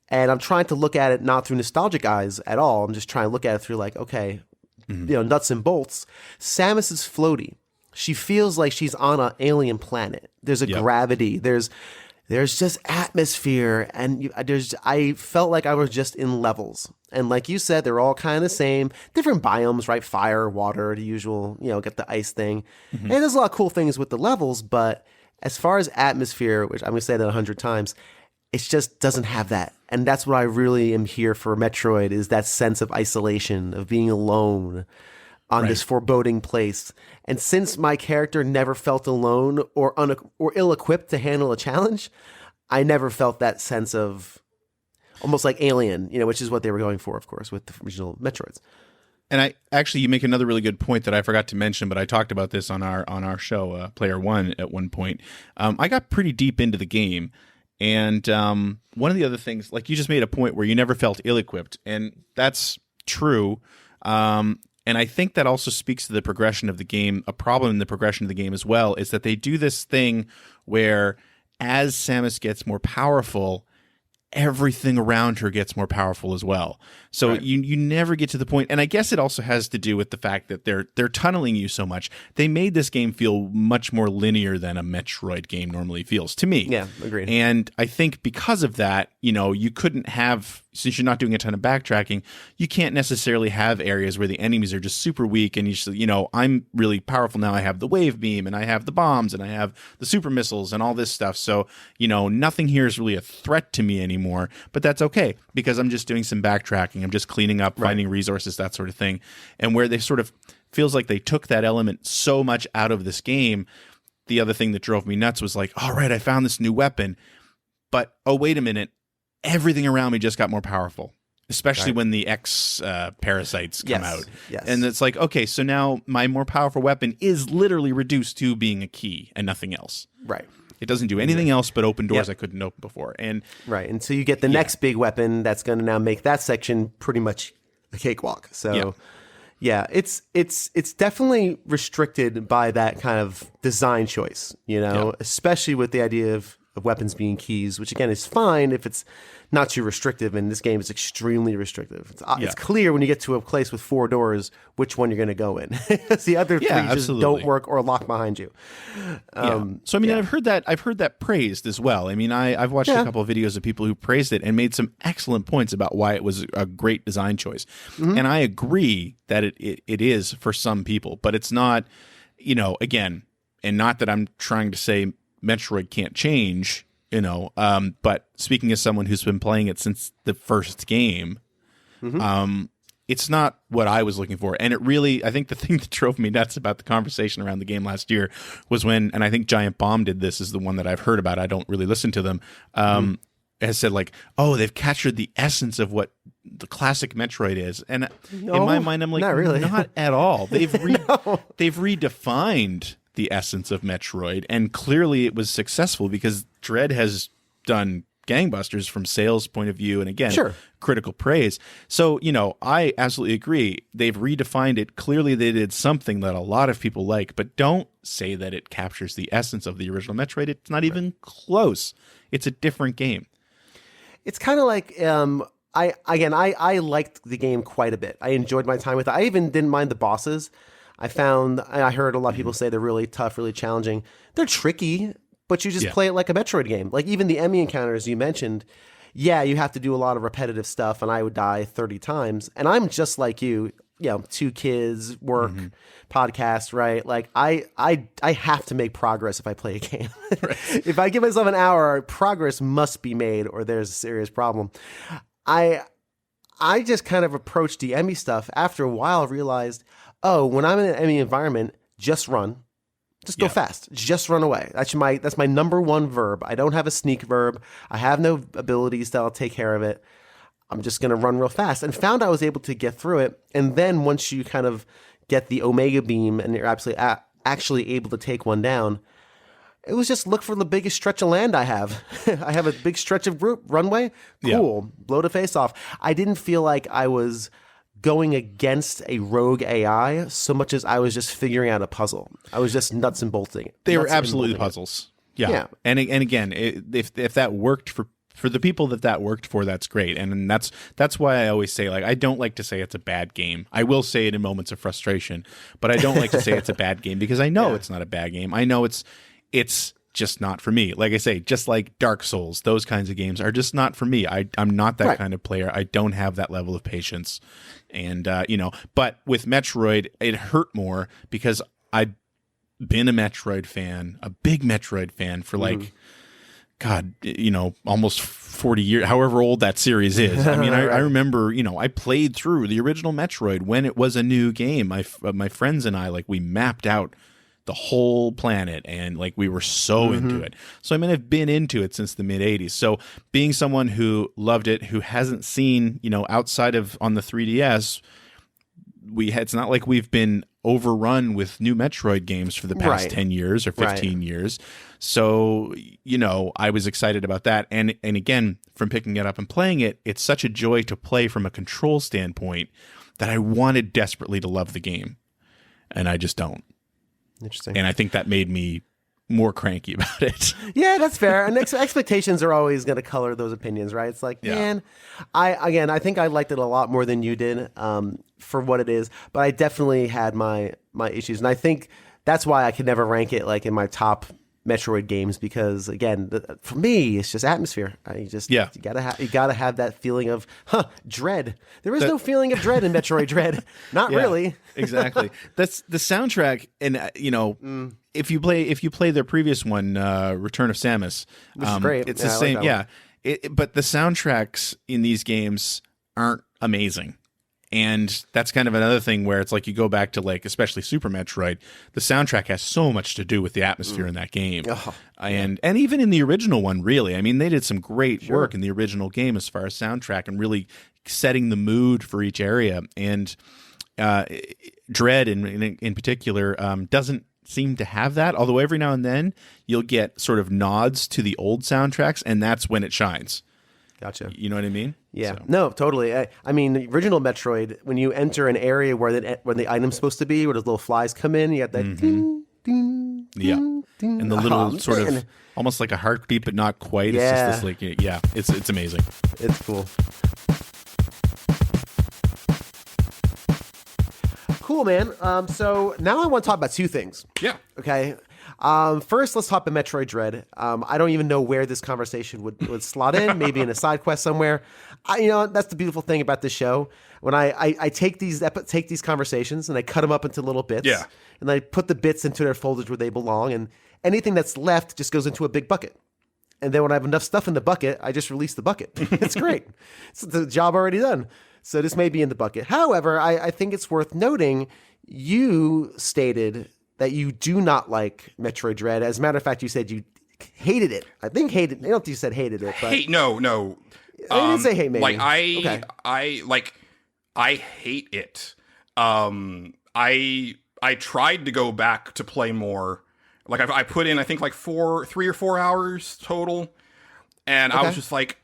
And I'm trying to look at it not through nostalgic eyes at all. I'm just trying to look at it through like, okay, nuts and bolts. Samus is floaty. She feels like she's on an alien planet. There's a gravity. There's just atmosphere. And I felt like I was just in levels. And like you said, they're all kind of the same. Different biomes, right? Fire, water, the usual, get the ice thing. And there's a lot of cool things with the levels. But as far as atmosphere, which I'm going to say that 100 times, it just doesn't have that. And that's what I really am here for Metroid, is that sense of isolation, of being alone on this foreboding place. And since my character never felt alone or ill-equipped to handle a challenge, I never felt that sense of almost like alien, which is what they were going for, of course, with the original Metroids. And you make another really good point that I forgot to mention, but I talked about this on our show, Player One, at one point. I got pretty deep into the game, and one of the other things, like you just made a point where you never felt ill-equipped, and that's true. And I think that also speaks to the progression of the game. A problem in the progression of the game as well is that they do this thing where as Samus gets more powerful, everything around her gets more powerful as well. So you never get to the point, and I guess it also has to do with the fact that they're tunneling you so much. They made this game feel much more linear than a Metroid game normally feels to me. Yeah, agreed. And I think because of that, you couldn't have, since you're not doing a ton of backtracking, you can't necessarily have areas where the enemies are just super weak and I'm really powerful now. I have the wave beam and I have the bombs and I have the super missiles and all this stuff. So, nothing here is really a threat to me anymore, but that's okay because I'm just doing some backtracking. I'm just cleaning up, finding resources, that sort of thing. And where they sort of feels like they took that element so much out of this game. The other thing that drove me nuts was like, all right, I found this new weapon, but oh, wait a minute. Everything around me just got more powerful, especially when the X parasites come out. Yes. And it's like, okay, so now my more powerful weapon is literally reduced to being a key and nothing else. Right. It doesn't do anything else but open doors I couldn't open before. And right. And so you get the next big weapon that's going to now make that section pretty much a cakewalk. So it's definitely restricted by that kind of design choice, especially with the idea of weapons being keys, which again is fine if it's not too restrictive, and this game is extremely restrictive. It's clear when you get to a place with 4 doors which one you're going to go in. The other 3 just don't work or lock behind you. So I mean, I've heard that praised as well. I mean, I've watched a couple of videos of people who praised it and made some excellent points about why it was a great design choice. And I agree that it is for some people, but it's not, again, and not that I'm trying to say Metroid can't change, but speaking as someone who's been playing it since the first game, it's not what I was looking for. And it really, I think the thing that drove me nuts about the conversation around the game last year was when, and I think Giant Bomb did this, is the one that I've heard about, I don't really listen to them, has said like, oh, they've captured the essence of what the classic Metroid is. And in my mind, I'm like, not really. Not at all. They've they've redefined the essence of Metroid, and clearly it was successful because Dread has done gangbusters from sales point of view, and again, critical praise. So, I absolutely agree. They've redefined it. Clearly they did something that a lot of people like, but don't say that it captures the essence of the original Metroid. It's not even close. It's a different game. It's kind of like, I liked the game quite a bit. I enjoyed my time with it. I even didn't mind the bosses. I heard a lot of people say they're really tough, really challenging. They're tricky, but you just play it like a Metroid game. Like even the Emmy encounters you mentioned, you have to do a lot of repetitive stuff, and I would die 30 times. And I'm just like you, 2 kids, work, podcast, right? Like I have to make progress if I play a game. If I give myself an hour, progress must be made, or there's a serious problem. I just kind of approached the Emmy stuff. After a while, realized, when I'm in an enemy environment, just run. Just go fast. Just run away. That's my number one verb. I don't have a sneak verb. I have no abilities that'll take care of it. I'm just going to run real fast. And found I was able to get through it. And then once you kind of get the Omega Beam and you're actually able to take one down, it was just look for the biggest stretch of land I have. I have a big stretch of runway. Cool. Blow the face off. I didn't feel like I was going against a rogue AI so much as I was just figuring out a puzzle. I was just nuts and bolting it. They were absolutely puzzles. Yeah. And again, if that worked for the people that worked for, that's great. And that's why I always say, like, I don't like to say it's a bad game. I will say it in moments of frustration, but I don't like to say it's a bad game because I know it's not a bad game. I know it's just not for me. Like I say, just like Dark Souls, those kinds of games are just not for me. I'm not that kind of player. I don't have that level of patience. And, but with Metroid, it hurt more because I'd been a Metroid fan, a big Metroid fan for like, God, almost 40 years, however old that series is. I mean, I remember, I played through the original Metroid when it was a new game. My friends and I, like, we mapped out the whole planet and like we were so into it. So I mean, I've been into it since the mid 80s. So being someone who loved it, who hasn't seen, outside of on the 3DS, it's not like we've been overrun with new Metroid games for the past Right. 10 years or 15 years. So, I was excited about that. And again, from picking it up and playing it, it's such a joy to play from a control standpoint that I wanted desperately to love the game. And I just don't. Interesting. And I think that made me more cranky about it. Yeah, that's fair. And expectations are always going to color those opinions, right? It's like, man, I think I liked it a lot more than you did for what it is, but I definitely had my issues, and I think that's why I could never rank it like in my top Metroid games, because again, for me, it's just atmosphere. You gotta have that feeling of dread. There is no feeling of dread in Metroid Dread, not really. Exactly. That's the soundtrack, and if you play their previous one, Return of Samus, Which is great. It's Yeah, the I like same. that one. But the soundtracks in these games aren't amazing. And that's kind of another thing where it's like you go back to like, especially Super Metroid, the soundtrack has so much to do with the atmosphere in that game. And even in the original one, really. I mean, they did some great work in the original game as far as soundtrack and really setting the mood for each area. And Dread in particular doesn't seem to have that, although every now and then you'll get sort of nods to the old soundtracks, and that's when it shines. Gotcha. You know what I mean? Yeah. So. No, totally. I mean, the original Metroid, when you enter an area where the item's supposed to be, where those little flies come in, you got that ding, ding, Yeah. ding, ding. And the little sort man. of almost like a heartbeat, but not quite. It's Yeah. just this like, it's amazing. It's cool. Cool, man. So now I want to talk about two things. Yeah. Okay. First, let's talk about Metroid Dread. I don't even know where this conversation would slot in. Maybe in a side quest somewhere. That's the beautiful thing about this show. When I take these conversations and I cut them up into little bits. Yeah. And I put the bits into their folders where they belong, and anything that's left just goes into a big bucket. And then when I have enough stuff in the bucket, I just release the bucket. It's great. It's the job already done. So this may be in the bucket. However, I think it's worth noting you stated that you do not like Metroid Dread. As a matter of fact, you said you hated it. I think hated. I don't think you said hated it. But Hate? No. I didn't say hate. Maybe Like Okay. I hate it. I tried to go back to play more. Like I put in, I think like 3 or 4 hours total, and I was just like,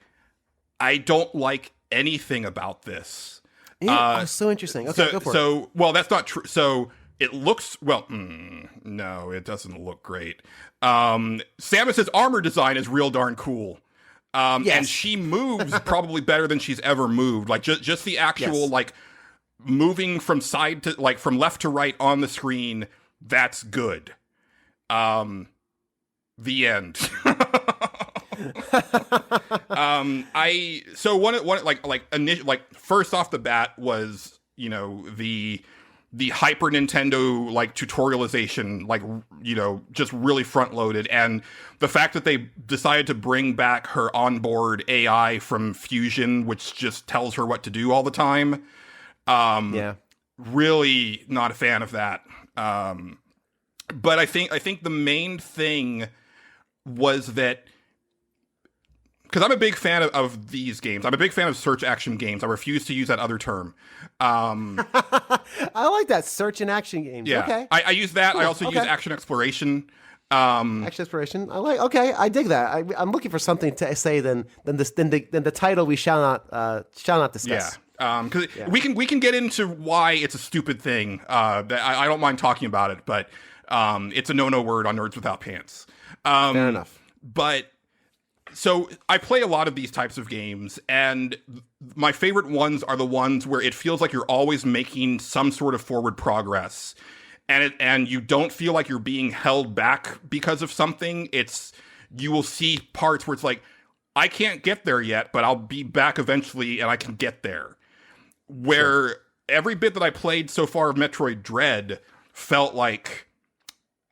I don't like anything about this. So interesting. Okay, go for it. Well, that's not true. So it looks no, it doesn't look great. Samus's armor design is real darn cool. Yes. And she moves probably better than she's ever moved. Like just the actual Yes. like moving from side to like from left to right on the screen. That's good. The end. First off the bat was, the Hyper Nintendo like tutorialization, like, just really front loaded, and the fact that they decided to bring back her onboard AI from Fusion, which just tells her what to do all the time. Really not a fan of that. But I think the main thing was that, because I'm a big fan of these games. I'm a big fan of search action games. I refuse to use that other term. I like that search and action games. Yeah. Okay. I use that. Cool. I also use Okay. action exploration. Action exploration. I like. Okay, I dig that. I'm looking for something to say than the title we shall not discuss. Because we can get into why it's a stupid thing. That I don't mind talking about it, but it's a no word on Nerds Without Pants. Fair enough. But so I play a lot of these types of games, and my favorite ones are the ones where it feels like you're always making some sort of forward progress, and you don't feel like you're being held back because of something. You will see parts where it's like, I can't get there yet, but I'll be back eventually, and I can get there. Where every bit that I played so far of Metroid Dread felt like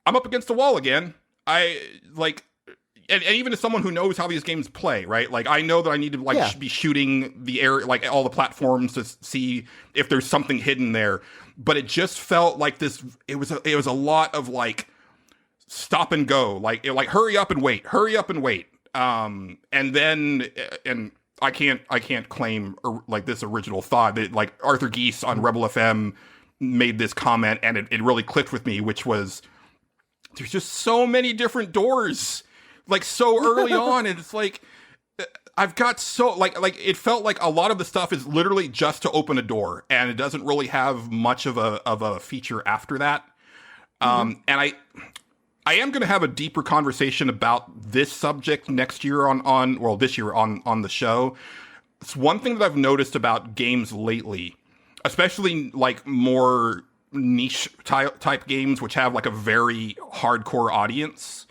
I'm up against the wall again. And even as someone who knows how these games play, right? Like, I know that I need to be shooting the air, like all the platforms, to see if there's something hidden there. But it just felt like this. It was a lot of like stop and go, like hurry up and wait. And then I can't claim like this original thought that like Arthur Geese on Rebel FM made this comment, and it really clicked with me, which was there's just so many different doors, like so early on, and it's like I've got so like it felt like a lot of the stuff is literally just to open a door, and it doesn't really have much of a feature after that. And I am going to have a deeper conversation about this subject next year this year on the show. It's one thing that I've noticed about games lately, especially like more niche type games, which have like a very hardcore audience,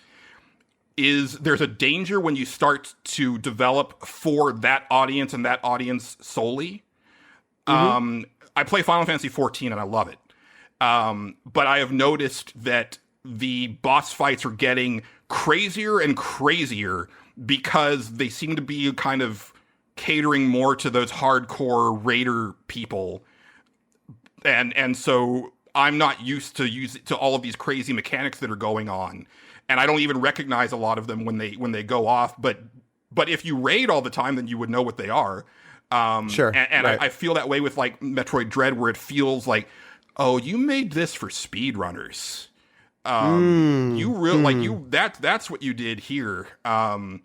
is there's a danger when you start to develop for that audience and that audience solely. I play Final Fantasy 14 and I love it. But I have noticed that the boss fights are getting crazier and crazier because they seem to be kind of catering more to those hardcore raider people. And so I'm not used to all of these crazy mechanics that are going on. And I don't even recognize a lot of them when they go off. But if you raid all the time, then you would know what they are. Sure. And right. I feel that way with like Metroid Dread, where it feels like, oh, you made this for speedrunners. That's what you did here. And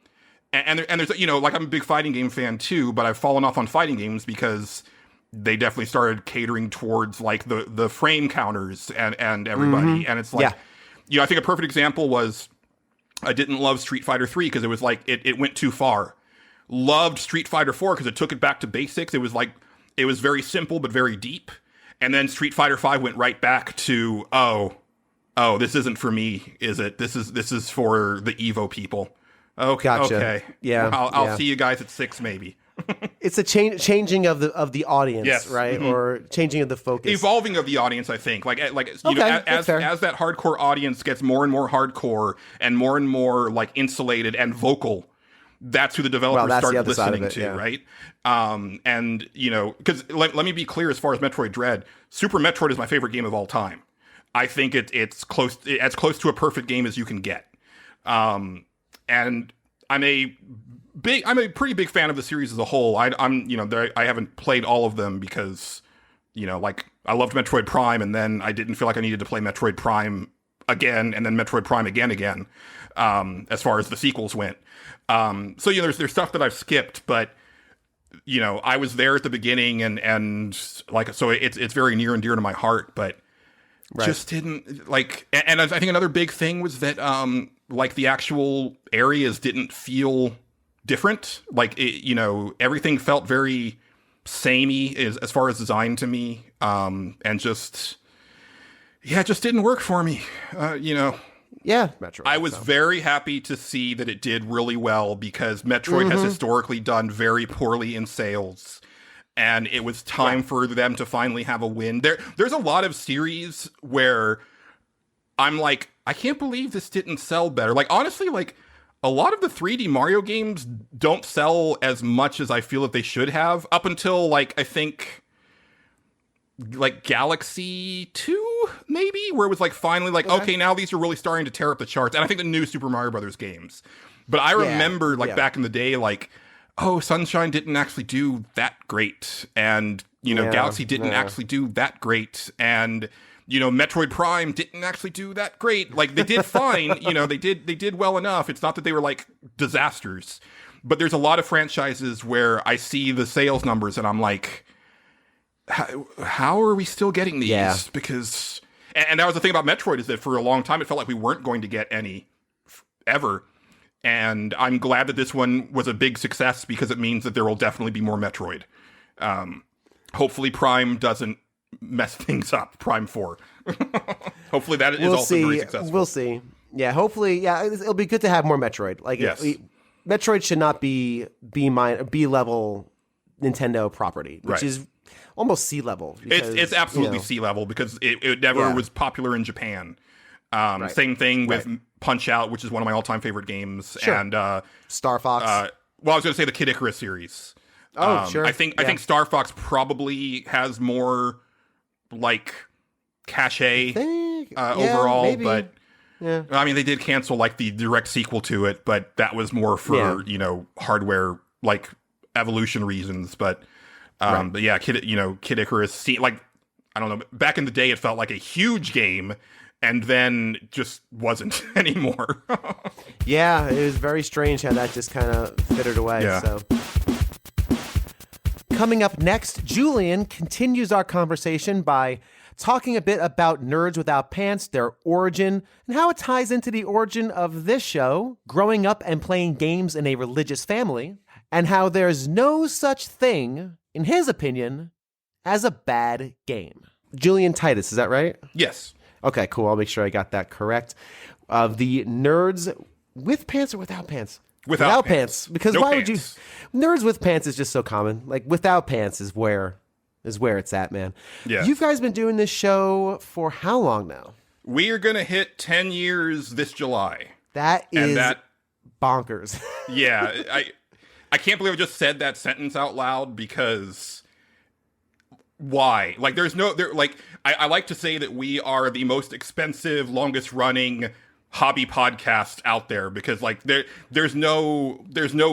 there's, you know, like I'm a big fighting game fan too, but I've fallen off on fighting games because they definitely started catering towards like the frame counters and everybody. And it's like, you know, I think a perfect example was I didn't love Street Fighter 3 because it was like, it went too far. Loved Street Fighter 4 because it took it back to basics. It was like, it was very simple, but very deep. And then Street Fighter 5 went right back to, oh, this isn't for me, is it? This is for the Evo people. Okay. Gotcha. Okay. Yeah. I'll see you guys at 6 maybe. It's a changing of the audience, yes. right? Or changing of the focus. Evolving of the audience, I think. Like you know, as that hardcore audience gets more and more hardcore and more like insulated and vocal, that's who the developers start listening to, right? And you know, because let me be clear, as far as Metroid Dread, Super Metroid is my favorite game of all time. I think it's as close to a perfect game as you can get. And I'm a pretty big fan of the series as a whole. I haven't played all of them because, you know, like I loved Metroid Prime, and then I didn't feel like I needed to play Metroid Prime again, and then Metroid Prime again. As far as the sequels went. So you know, there's stuff that I've skipped, but you know, I was there at the beginning, and like, so it's very near and dear to my heart, but just didn't like. And I think another big thing was that like the actual areas didn't feel different. Like you know, everything felt very samey as far as design to me, and just it just didn't work for me. You know. Yeah, Metroid. I was very happy to see that it did really well because Metroid has historically done very poorly in sales, and it was time for them to finally have a win. There's a lot of series where I'm like, I can't believe this didn't sell better. Like, honestly, like a lot of the 3D Mario games don't sell as much as I feel that they should have up until like, I think like Galaxy 2 maybe, where it was like finally like, okay, now these are really starting to tear up the charts. And I think the new Super Mario Brothers games. But I remember like back in the day, like, oh, Sunshine didn't actually do that great. And, you know, Galaxy didn't actually do that great. And, you know, Metroid Prime didn't actually do that great. Like, they did fine. You know, they did well enough. It's not that they were like disasters. But there's a lot of franchises where I see the sales numbers and I'm like, how are we still getting these? Yeah. Because, and that was the thing about Metroid, is that for a long time it felt like we weren't going to get any ever. And I'm glad that this one was a big success because it means that there will definitely be more Metroid. Hopefully Prime doesn't mess things up. Prime 4. Hopefully that is also very successful. We'll see. Yeah, hopefully. Yeah, it'll be good to have more Metroid. Like, yes. Metroid should not be B-level Nintendo property, which is almost C-level. It's absolutely C-level because it never was popular in Japan. Same thing with Punch-Out, which is one of my all-time favorite games. Sure. And Star Fox. Well, I was going to say the Kid Icarus series. Sure. I think Star Fox probably has more like cachet overall, maybe. but I mean, they did cancel like the direct sequel to it, but that was more for you know, hardware like evolution reasons. But yeah, Kid Icarus, like I don't know, back in the day it felt like a huge game, and then just wasn't anymore. Yeah, it was very strange how that just kind of fittered away. Yeah. So. Coming up next, Julian continues our conversation by talking a bit about Nerds Without Pants, their origin, and how it ties into the origin of this show, growing up and playing games in a religious family, and how there's no such thing, in his opinion, as a bad game. Julian Titus, is that right? Yes. Okay, cool. I'll make sure I got that correct. The Nerds with Pants or without pants? Without pants. Because No why pants. would you... Nerds with Pants is just so common. Like, without pants is where it's at, man. Yeah. You guys been doing this show for how long now? We are going to hit 10 years this July. That And is that, bonkers. yeah, I can't believe I just said that sentence out loud, because why? Like, I like to say that we are the most expensive, longest running hobby podcast out there, because like there's no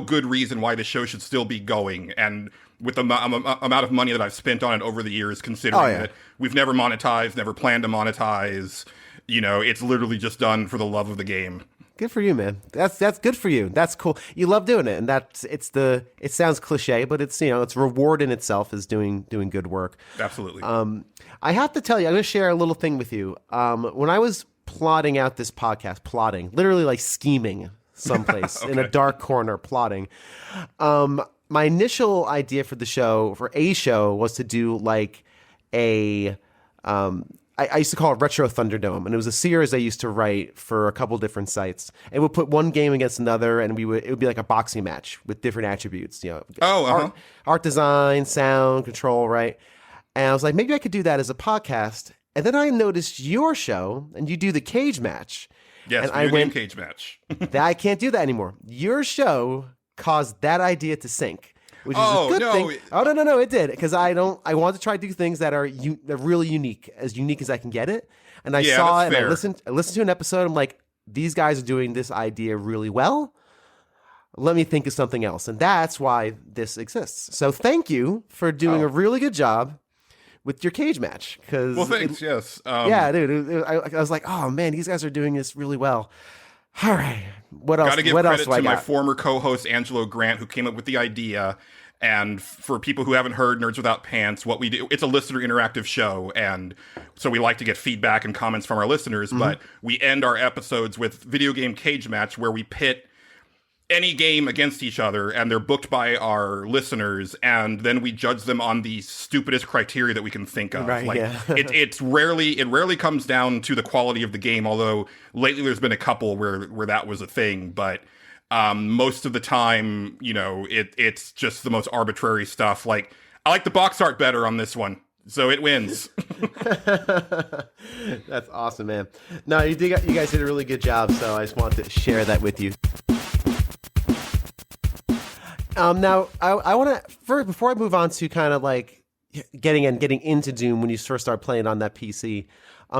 good reason why the show should still be going, and with the amount of money that I've spent on it over the years, considering that we've never monetized, never planned to monetize, it's literally just done for the love of the game. Good for you, man. That's good for you. That's cool. You love doing it, and it sounds cliche, but it's it's reward in itself is doing good work. Absolutely. I have to tell you, I'm going to share a little thing with you. When I was plotting out this podcast, literally like scheming someplace in a dark corner, plotting. My initial idea for a show was to do like I used to call it Retro Thunderdome, and it was a series I used to write for a couple different sites. And we'd put one game against another, and it would be like a boxing match with different attributes, art design, sound, control, right? And I was like, maybe I could do that as a podcast. And then I noticed your show, and you do the cage match. Yes, and I went, cage match. I can't do that anymore. Your show caused that idea to sink, which is a good thing. Oh, no, it did. Because I want to try to do things that are really unique as I can get it. And I saw it, and I listened to an episode. I'm like, these guys are doing this idea really well. Let me think of something else. And that's why this exists. So thank you for doing a really good job with your cage match. Well, thanks, yes. Yeah, dude. I was like, oh, man, these guys are doing this really well. All right. What else? Gotta give what credit else do I to my got? former co-host, Angelo Grant, who came up with the idea. And for people who haven't heard Nerds Without Pants, what we do, it's a listener interactive show. And so we like to get feedback and comments from our listeners. Mm-hmm. But we end our episodes with video game cage match, where we pit any game against each other, and they're booked by our listeners, and then we judge them on the stupidest criteria that we can think of. Right, like, yeah. it rarely comes down to the quality of the game, although lately there's been a couple where that was a thing, but most of the time, it's just the most arbitrary stuff. Like, I like the box art better on this one, so it wins. That's awesome, man. No, you guys did a really good job, so I just wanted to share that with you. Now, I want to before I move on to kind of like getting into Doom when you first start playing on that PC.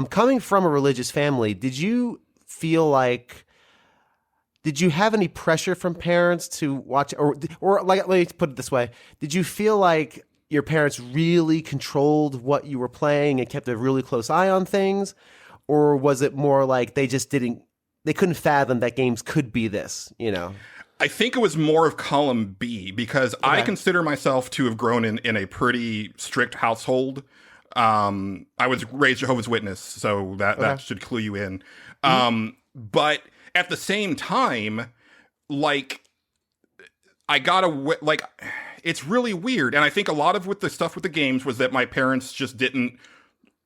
Coming from a religious family, did you have any pressure from parents to watch, or like, let me put it this way: did you feel like your parents really controlled what you were playing and kept a really close eye on things, or was it more like they couldn't fathom that games could be this, I think it was more of column B, because I consider myself to have grown in a pretty strict household. I was raised Jehovah's Witness, so that should clue you in. But at the same time, like, it's really weird. And I think a lot of with the stuff with the games was that my parents just didn't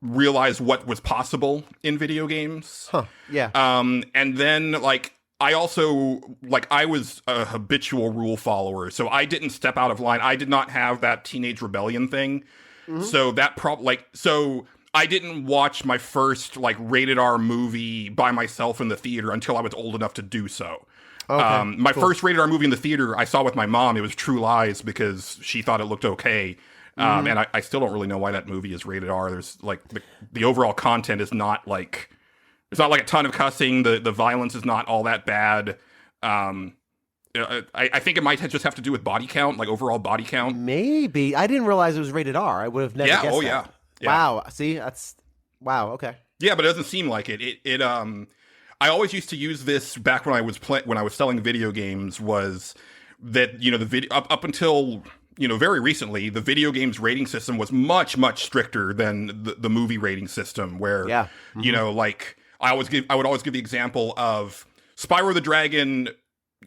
realize what was possible in video games. Huh. Yeah. And then, like, I also, like, I was a habitual rule follower, so I didn't step out of line. I did not have that teenage rebellion thing. Mm-hmm. So so I didn't watch my first, like, rated R movie by myself in the theater until I was old enough to do so. Okay, my first rated R movie in the theater I saw with my mom. It was True Lies, because she thought it looked okay. And I still don't really know why that movie is rated R. There's, like, the overall content is not, like... It's not like a ton of cussing. The violence is not all that bad. I think it might just have to do with body count, like overall body count. Maybe. I didn't realize it was rated R. I would have never guessed that. Yeah. Yeah. Wow. See, that's wow. Okay. Yeah, but it doesn't seem like it. I always used to use this back when I was when I was selling video games. Was that the video up until very recently, the video games rating system was much stricter than the movie rating system. Where like I would always give the example of Spyro the Dragon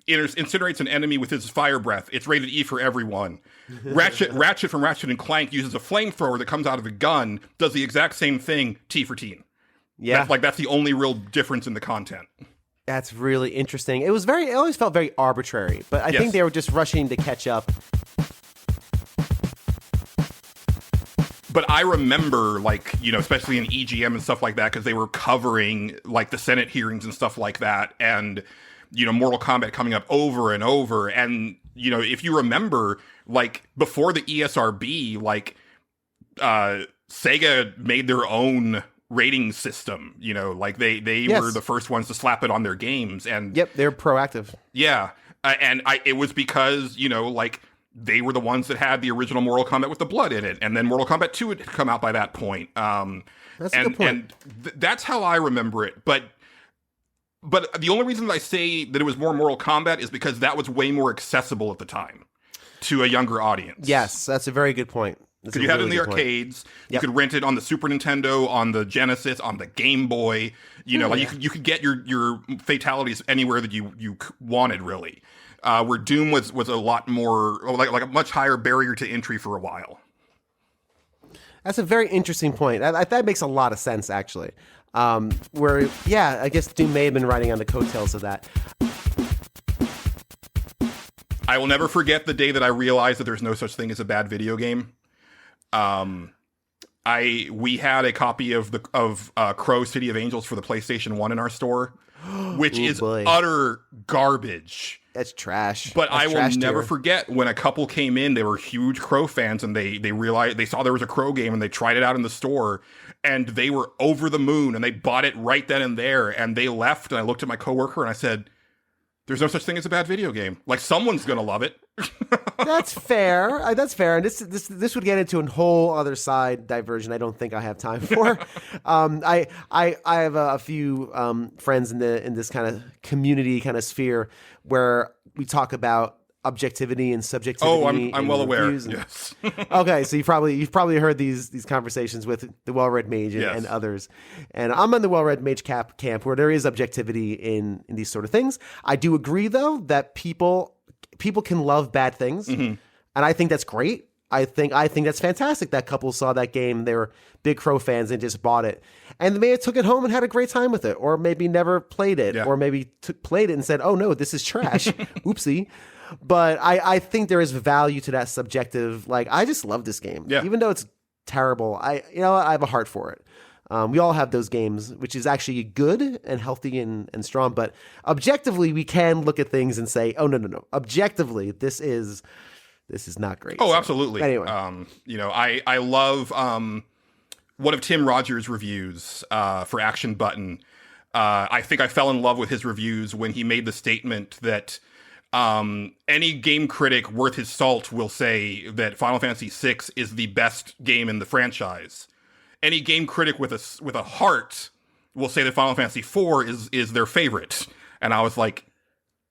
incinerates an enemy with his fire breath. It's rated E for everyone. Ratchet from Ratchet and Clank uses a flamethrower that comes out of a gun, does the exact same thing, T for teen. Yeah. That's the only real difference in the content. That's really interesting. It always felt very arbitrary, but I think they were just rushing to catch up. But I remember, especially in EGM and stuff like that, because they were covering, the Senate hearings and stuff like that, and, Mortal Kombat coming up over and over. And, if you remember, before the ESRB, Sega made their own rating system, they were the first ones to slap it on their games. And yep, they're proactive. Yeah. It was because, they were the ones that had the original Mortal Kombat with the blood in it, and then Mortal Kombat 2 had come out by that point. That's a good point. And that's how I remember it. But the only reason that I say that it was more Mortal Kombat is because that was way more accessible at the time to a younger audience. Yes, that's a very good point. Because you had it in the arcades, you could rent it on the Super Nintendo, on the Genesis, on the Game Boy. You could get your fatalities anywhere that you wanted, really. Where Doom was a lot more like a much higher barrier to entry for a while. That's a very interesting point. That makes a lot of sense, actually. I guess Doom may have been riding on the coattails of that. I will never forget the day that I realized that there's no such thing as a bad video game. We had a copy of Crow City of Angels for the PlayStation 1 in our store, which is utter garbage. That's trash. But I will never forget when a couple came in. They were huge Crow fans, and they realized they saw there was a Crow game, and they tried it out in the store, and they were over the moon, and they bought it right then and there, and they left. And I looked at my coworker and I said, "There's no such thing as a bad video game. Someone's gonna love it." That's fair. That's fair. And this would get into a whole other side diversion. I don't think I have time for. I have a few friends in this kind of community kind of sphere where we talk about objectivity and subjectivity. Oh, I'm well aware. Yes. Okay, so you've probably heard these conversations with the Well-Read Mage and others, and I'm on the Well-Read Mage camp where there is objectivity in these sort of things. I do agree though that people can love bad things, and I think that's great. I think that's fantastic. That couple saw that game, they were big Crow fans and just bought it, and they may have took it home and had a great time with it, or maybe never played it, or maybe played it and said, "Oh no, this is trash." Oopsie. But I think there is value to that subjective. I just love this game, even though it's terrible. I have a heart for it. We all have those games, which is actually good and healthy and strong. But objectively, we can look at things and say, "Oh no! Objectively, this is not great." Oh, absolutely. Anyway, I love one of Tim Rogers' reviews for Action Button. I think I fell in love with his reviews when he made the statement that any game critic worth his salt will say that Final Fantasy VI is the best game in the franchise. Any game critic with a heart will say that Final Fantasy IV is their favorite. And I was like,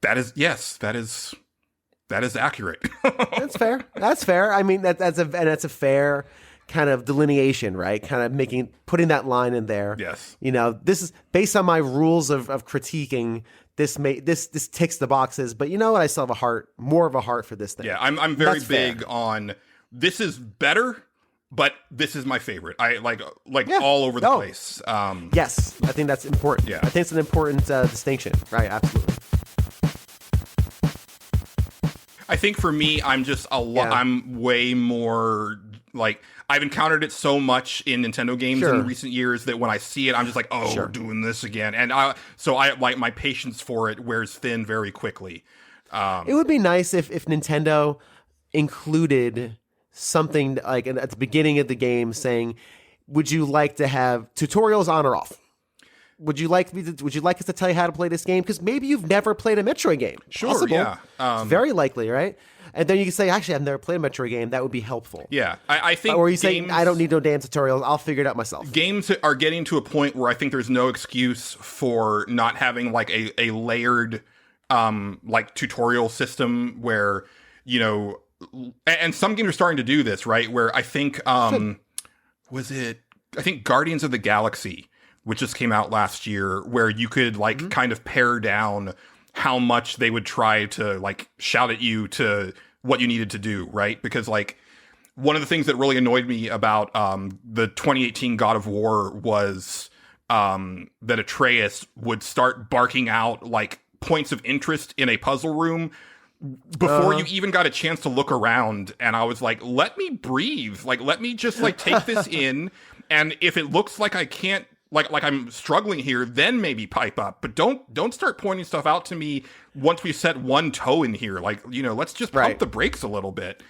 that is accurate. That's fair. That's fair. I mean, that's a fair kind of delineation, right? Kind of putting that line in there. Yes. This is based on my rules of critiquing. This ticks the boxes, but you know what? I still have more of a heart for this thing. Yeah, I'm very big on this is better, but this is my favorite. I like all over the place. Yes, I think that's important. Yeah. I think it's an important distinction. Right, absolutely. I think for me, I'm just I'm way more I've encountered it so much in Nintendo games in recent years that when I see it, I'm just like, oh, we're doing this again. And so my patience for it wears thin very quickly. It would be nice if Nintendo included something at the beginning of the game saying, would you like to have tutorials on or off? would you like us to tell you how to play this game? Because maybe you've never played a Metroid game. Sure, Possible. yeah. It's very likely, right? And then you can say, actually, I've never played a Metroid game. That would be helpful. Yeah, I think. Or you say, I don't need no damn tutorial. I'll figure it out myself. Games are getting to a point where I think there's no excuse for not having like a layered like tutorial system where, you know, and some games are starting to do this, right? Where I think I think Guardians of the Galaxy, which just came out last year, where you could like kind of pare down how much they would try to like shout at you to what you needed to do, right? Because like one of the things that really annoyed me about the 2018 God of War was that Atreus would start barking out like points of interest in a puzzle room before you even got a chance to look around. And I was like, let me breathe. Like, let me just like take this in. And if it looks like I can't, like I'm struggling here, then maybe pipe up. But don't start pointing stuff out to me once we set one toe in here. Like, you know, let's just pump the brakes a little bit.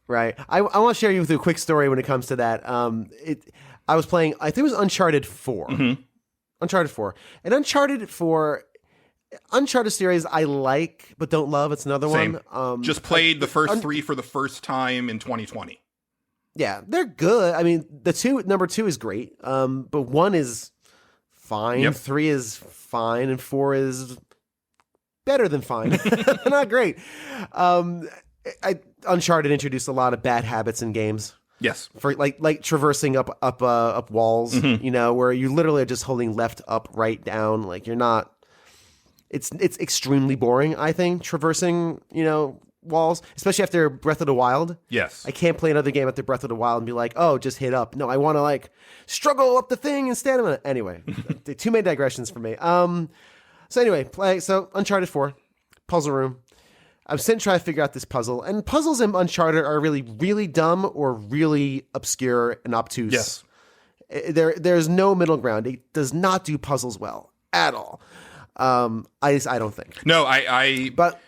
Right. I want to share you with a quick story when it comes to that. I was playing, I think it was Uncharted 4. Uncharted 4. And Uncharted series I like but don't love. It's another Same. one. Just played the first three for the first time in 2020. Yeah, they're good. I mean, number 2 is great. But 1 is fine. Yep. 3 is fine, and 4 is better than fine. Not great. Uncharted introduced a lot of bad habits in games. Yes. For like traversing up walls, you know, where you literally are just holding left, up, right, down. Like you're not. It's extremely boring, I think, traversing, you know, walls, especially after Breath of the Wild. Yes. I can't play another game after Breath of the Wild and be like, oh, just hit up. No, I want to like struggle up the thing and stand on it. Anyway, too many digressions for me. So anyway, so Uncharted 4, puzzle room. I'm sitting trying to figure out this puzzle, and puzzles in Uncharted are really, really dumb or really obscure and obtuse. Yes. There's no middle ground. It does not do puzzles well at all. I don't think. No, but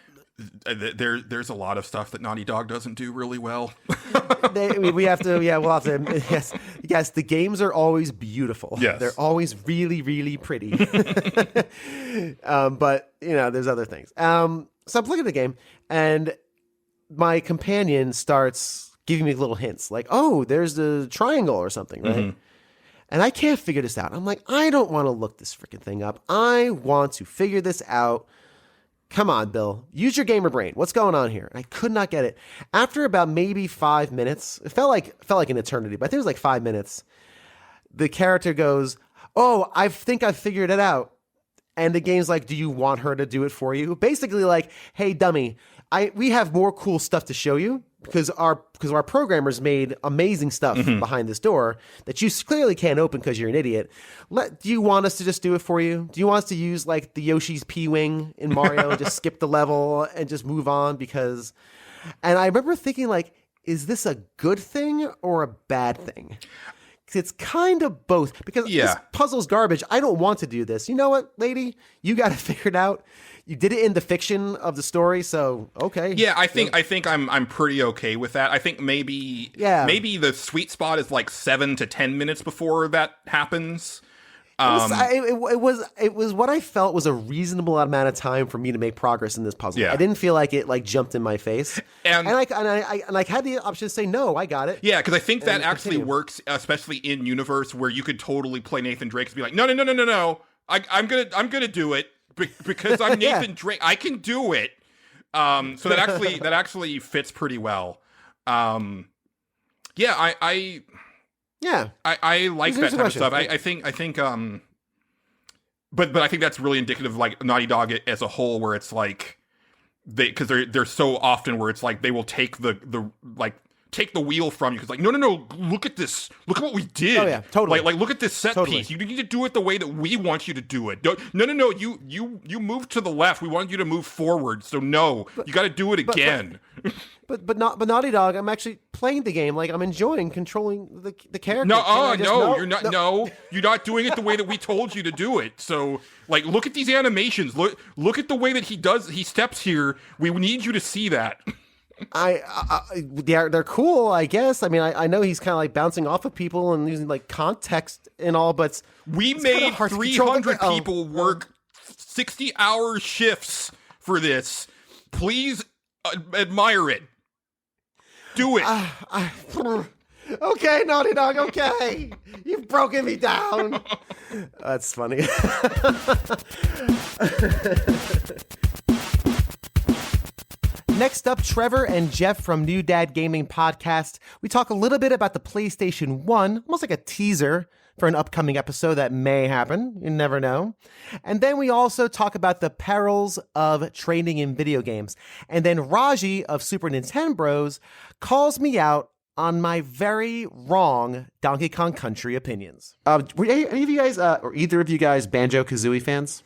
there's a lot of stuff that Naughty Dog doesn't do really well. we'll have to. Yes. The games are always beautiful. Yes. They're always really, really pretty. But you know, there's other things. So I'm looking at the game, and my companion starts giving me little hints, like, "Oh, there's the triangle or something," right? And I can't figure this out. I'm like, I don't want to look this freaking thing up. I want to figure this out. Come on, Bill. Use your gamer brain. What's going on here? I could not get it. After about maybe 5 minutes, it felt like an eternity, but I think it was like 5 minutes. The character goes, "Oh, I think I've figured it out." And the game's like, "Do you want her to do it for you?" Basically like, "Hey, dummy, we have more cool stuff to show you because our programmers made amazing stuff behind this door that you clearly can't open because you're an idiot. Do you want us to just do it for you? Do you want us to use like the Yoshi's P-Wing in Mario and just skip the level and just move on?" And I remember thinking like, is this a good thing or a bad thing? It's kind of both, because this puzzle's garbage. I don't want to do this. You know what, lady? You got to figure it out. You did it in the fiction of the story, so okay. Yeah, I think I'm pretty okay with that. I think maybe the sweet spot is like 7 to 10 minutes before that happens. It was what I felt was a reasonable amount of time for me to make progress in this puzzle. Yeah. I didn't feel like it like jumped in my face, and I had the option to say no, I got it. Yeah, because I think that actually works, especially in universe where you could totally play Nathan Drake and be like, no, I'm gonna do it because I'm Nathan Drake. I can do it. So that actually fits pretty well. I like that type of stuff. I think, but I think that's really indicative of like Naughty Dog as a whole, where it's like because they're so often where it's like they will take the wheel from you because like no, look at this, look at what we did. Oh yeah, totally. Like look at this set piece. You need to do it the way that we want you to do it. No. You move to the left. We want you to move forward. So no, you got to do it again. But Naughty Dog, I'm actually playing the game like I'm enjoying controlling the character. You're not. No, you're not doing it the way that we told you to do it. So, like, look at these animations. Look at the way that he steps here. We need you to see that. They're cool, I guess. I mean, I know he's kind of like bouncing off of people and using like context and all, but We it's kinda made hard to control 300 the- people work 60-hour shifts for this. Please admire it. Do it. Okay, Naughty Dog, okay. You've broken me down. That's funny. Next up, Trevor and Jeff from New Dad Gaming Podcast. We talk a little bit about the PlayStation 1, almost like a teaser for an upcoming episode that may happen. You never know. And then we also talk about the perils of training in video games. And then Raji of Super Nintendo Bros calls me out on my very wrong Donkey Kong Country opinions. Were any of you guys, or either of you guys, Banjo-Kazooie fans?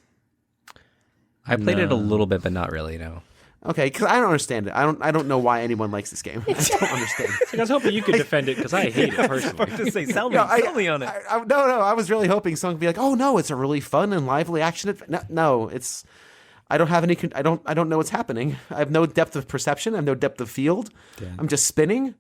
I played it a little bit, but not really, no. Okay, because I don't understand it. I don't know why anyone likes this game. I don't understand. I was hoping you could defend it because I hate it personally. To say, sell me on it. No, I was really hoping someone would be like, "Oh no, it's a really fun and lively action." No, it's. I don't have any. I don't know what's happening. I have no depth of perception. I have no depth of field. Damn. I'm just spinning.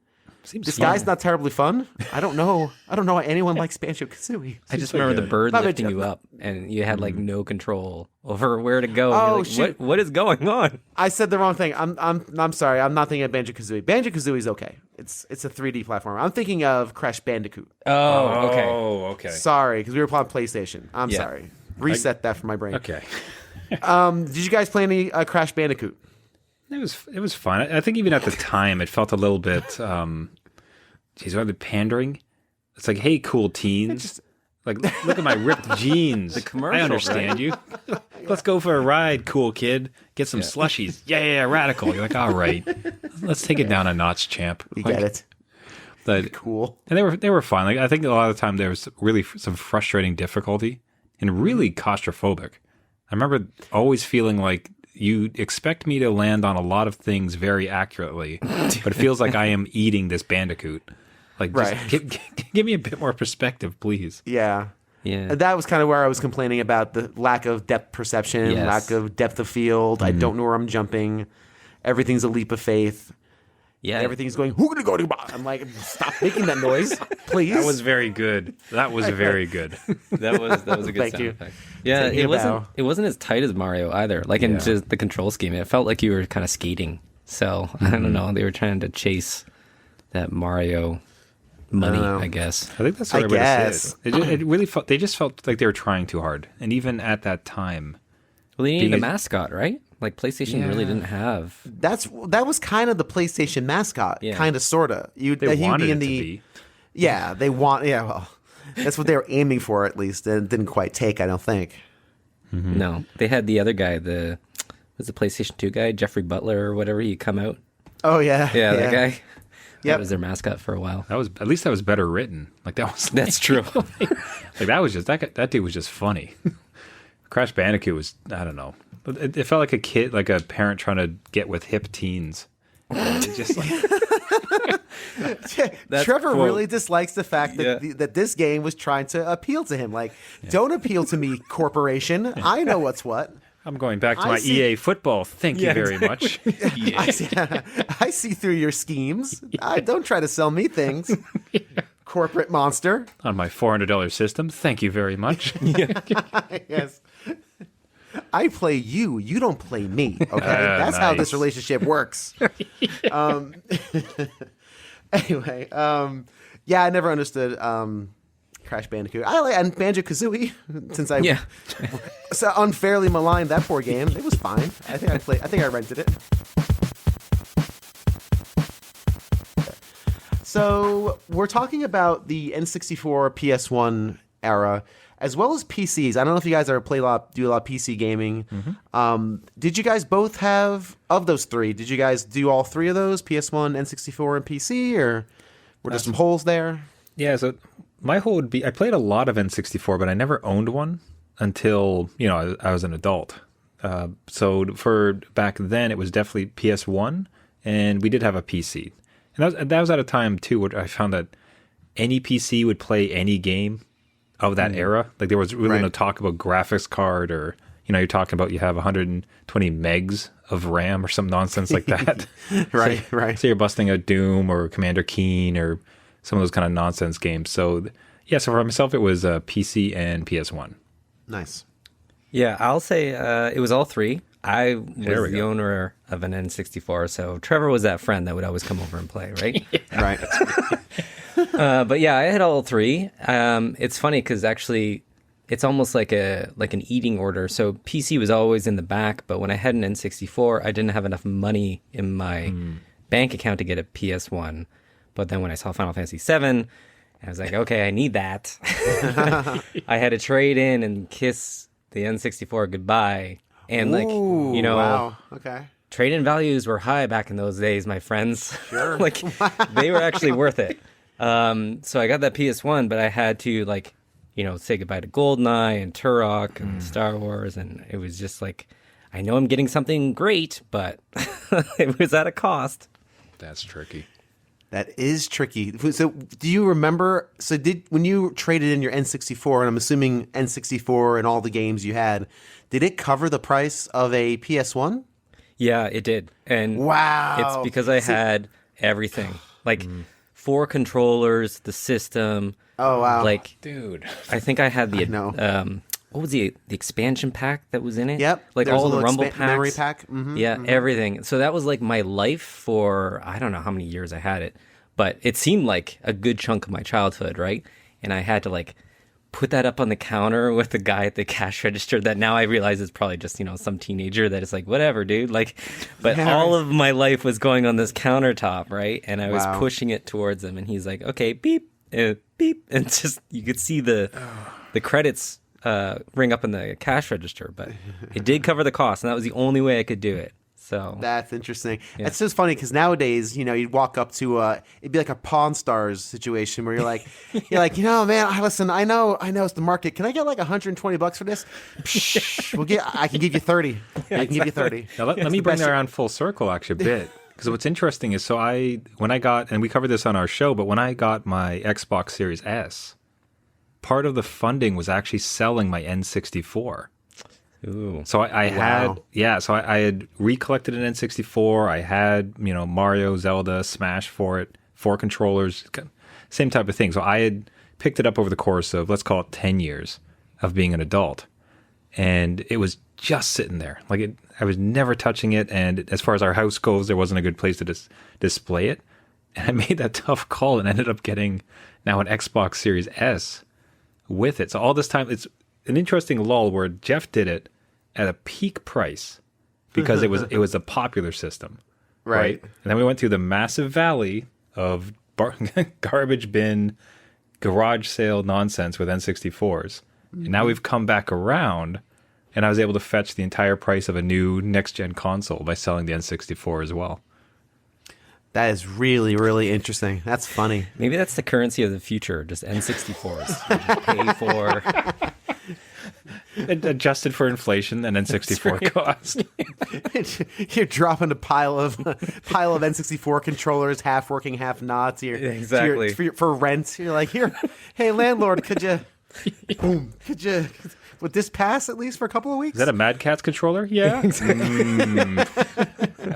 This guy's not terribly fun. I don't know why anyone likes Banjo-Kazooie. I just remember the bird lifting you up, and you had like no control over where to go. Oh, like, shoot. What is going on? I said the wrong thing. I'm sorry. I'm not thinking of Banjo-Kazooie. Banjo-Kazooie's okay. It's a 3D platformer. I'm thinking of Crash Bandicoot. Oh, okay. Oh, okay. Sorry, because we were playing PlayStation. I'm sorry. Reset that from my brain. Okay. Did you guys play any Crash Bandicoot? It was fun. I think even at the time, it felt a little bit, rather pandering. It's like, hey, cool teens. Like, look at my ripped jeans. The commercial, I understand you. Let's go for a ride, cool kid. Get some slushies. Yeah, radical. You're like, all right. Let's take it down a notch, champ. You get it. Cool. And they were fun. Like, I think a lot of the time there was really some frustrating difficulty and really claustrophobic. I remember always feeling like you expect me to land on a lot of things very accurately, but it feels like I am eating this bandicoot. Like, just give me a bit more perspective, please. Yeah. Yeah. That was kind of where I was complaining about the lack of depth perception, Yes. lack of depth of field. I don't know where I'm jumping. Everything's a leap of faith. Yeah. Everything's going, who gonna go to? I'm like, stop making that noise, please. That was very good. That was very good. That was a good Thank sound you. effect. Yeah, Taking a bow. it wasn't as tight as Mario either. Like in just the control scheme, it felt like you were kind of skating. So I don't know. They were trying to chase that Mario money, I guess. I think that's the right way to say it. It really felt, they just felt like they were trying too hard. And even at that time. Well, they needed a mascot, right? Like PlayStation really didn't have. That was kind of the PlayStation mascot, kind of, sorta. They wanted it to be. Yeah, well, that's what they were aiming for at least, and it didn't quite take, I don't think. Mm-hmm. No, they had the other guy, the PlayStation 2 guy, Jeffrey Butler or whatever. He come out. Oh yeah, that guy. Yep. That was their mascot for a while. At least that was better written. Like that was. That's true. Like that was just that dude was just funny. Crash Bandicoot was, I don't know. It felt like a kid, like a parent trying to get with hip teens. It just like Trevor really dislikes the fact that that this game was trying to appeal to him. Like, don't appeal to me, corporation. I know what's what. I'm going back to my EA football. Thank you very much. I see through your schemes. Don't try to sell me things. Corporate monster. On my $400 system. Thank you very much. Yes. I play you. You don't play me. Okay, that's how this relationship works. Anyway, I never understood Crash Bandicoot. And Banjo-Kazooie, since I so unfairly maligned that poor game. It was fine. I think I rented it. So we're talking about the N64, PS1 era, as well as PCs. I don't know if you guys ever do a lot of PC gaming. Mm-hmm. Did you guys both have, of those three, did you guys do all three of those, PS1, N64, and PC, or were there some holes there? Yeah, so my hole would be, I played a lot of N64, but I never owned one until, I was an adult. So for back then, it was definitely PS1, and we did have a PC. And that was at a time, too, where I found that any PC would play any game of that era. Like, there was really no talk about graphics card or, you're talking about you have 120 megs of RAM or some nonsense like that. Right. So you're busting out Doom or Commander Keen or some of those kind of nonsense games. So yeah, so for myself, it was PC and PS1. Nice. Yeah, I'll say it was all three. I was the owner of an N64, so Trevor was that friend that would always come over and play, right? Right. But yeah, I had all three. It's funny because actually, it's almost like an eating order. So PC was always in the back, but when I had an N64, I didn't have enough money in my bank account to get a PS1. But then when I saw Final Fantasy VII, I was like, okay, I need that. I had to trade in and kiss the N64 goodbye. And wow. Okay. Trade-in values were high back in those days, my friends. Sure. They were actually worth it. So I got that PS1, but I had to say goodbye to GoldenEye and Turok and Star Wars, and it was just like, I know I'm getting something great, but it was at a cost. That's tricky. That is tricky. So do you remember, when you traded in your N64, and I'm assuming N64 and all the games you had, did it cover the price of a PS1? Yeah, it did. And wow. It's because I had everything. Like 4 controllers, the system. Oh, wow. Like, dude. I think I had the what was the expansion pack that was in it? Yep. Like There's all the Rumble packs. memory pack. Mm-hmm, yeah, everything. So that was like my life for, I don't know how many years I had it, but it seemed like a good chunk of my childhood, right? And I had to put that up on the counter with the guy at the cash register that now I realize is probably just, some teenager that is like, whatever, dude. But all of my life was going on this countertop, right? And I was pushing it towards him, and he's like, okay, beep, beep. And just, you could see the credits ring up in the cash register, but it did cover the cost, and that was the only way I could do it. So that's interesting. Yeah. It's just funny because nowadays, you'd walk up to it'd be like a Pawn Stars situation where you're like, man, listen, I know it's the market. Can I get like $120 for this? I can give you 30. I can give you 30. Now let me bring that around full circle actually a bit. Because what's interesting is, when I got, and we covered this on our show, but when I got my Xbox Series S, part of the funding was actually selling my N64. Ooh. So I had recollected an N64. I had, Mario, Zelda, Smash for it, 4 controllers, same type of thing. So I had picked it up over the course of, let's call it 10 years of being an adult. And it was just sitting there. I was never touching it. And as far as our house goes, there wasn't a good place to display it. And I made that tough call and ended up getting now an Xbox Series S with it. So all this time, it's an interesting lull where Jeff did it at a peak price because it was a popular system, right? And then we went through the massive valley of garbage bin, garage sale nonsense with N64s. And now we've come back around, and I was able to fetch the entire price of a new next-gen console by selling the N64 as well. That is really, really interesting. That's funny. Maybe that's the currency of the future, just N64s. You just pay for... Adjusted for inflation and N64 cost. You're dropping a pile of N64 controllers, half working, half not. Exactly. For rent. You're like, here, hey landlord, could you would this pass at least for a couple of weeks? Is that a Mad Catz controller? Yeah.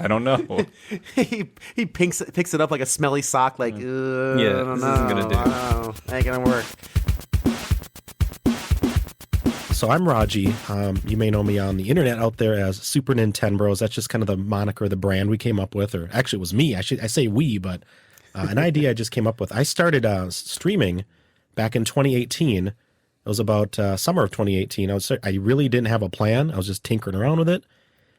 I don't know. he picks it up like a smelly sock. Like, I don't know. Isn't gonna do. Ain't gonna work. So I'm Raji. You may know me on the internet out there as Super Nintendo Bros. That's just kind of the moniker, the brand we came up with, or actually it was me. I say we, but an idea I just came up with. I started streaming back in 2018. It was about summer of 2018. I really didn't have a plan. I was just tinkering around with it,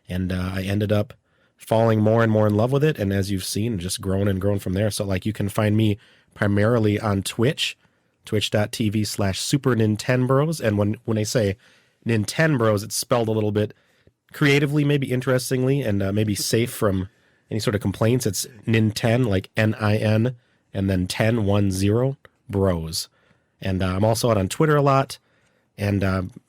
and I ended up falling more and more in love with it. And as you've seen, just grown and grown from there. So you can find me primarily on Twitch. Twitch.tv/Super Nintendo Bros. And when I say Nintendo Bros, it's spelled a little bit creatively, maybe interestingly, and maybe safe from any sort of complaints. It's Ninten, like NIN, and then 1010 Bros. And I'm also out on Twitter a lot, and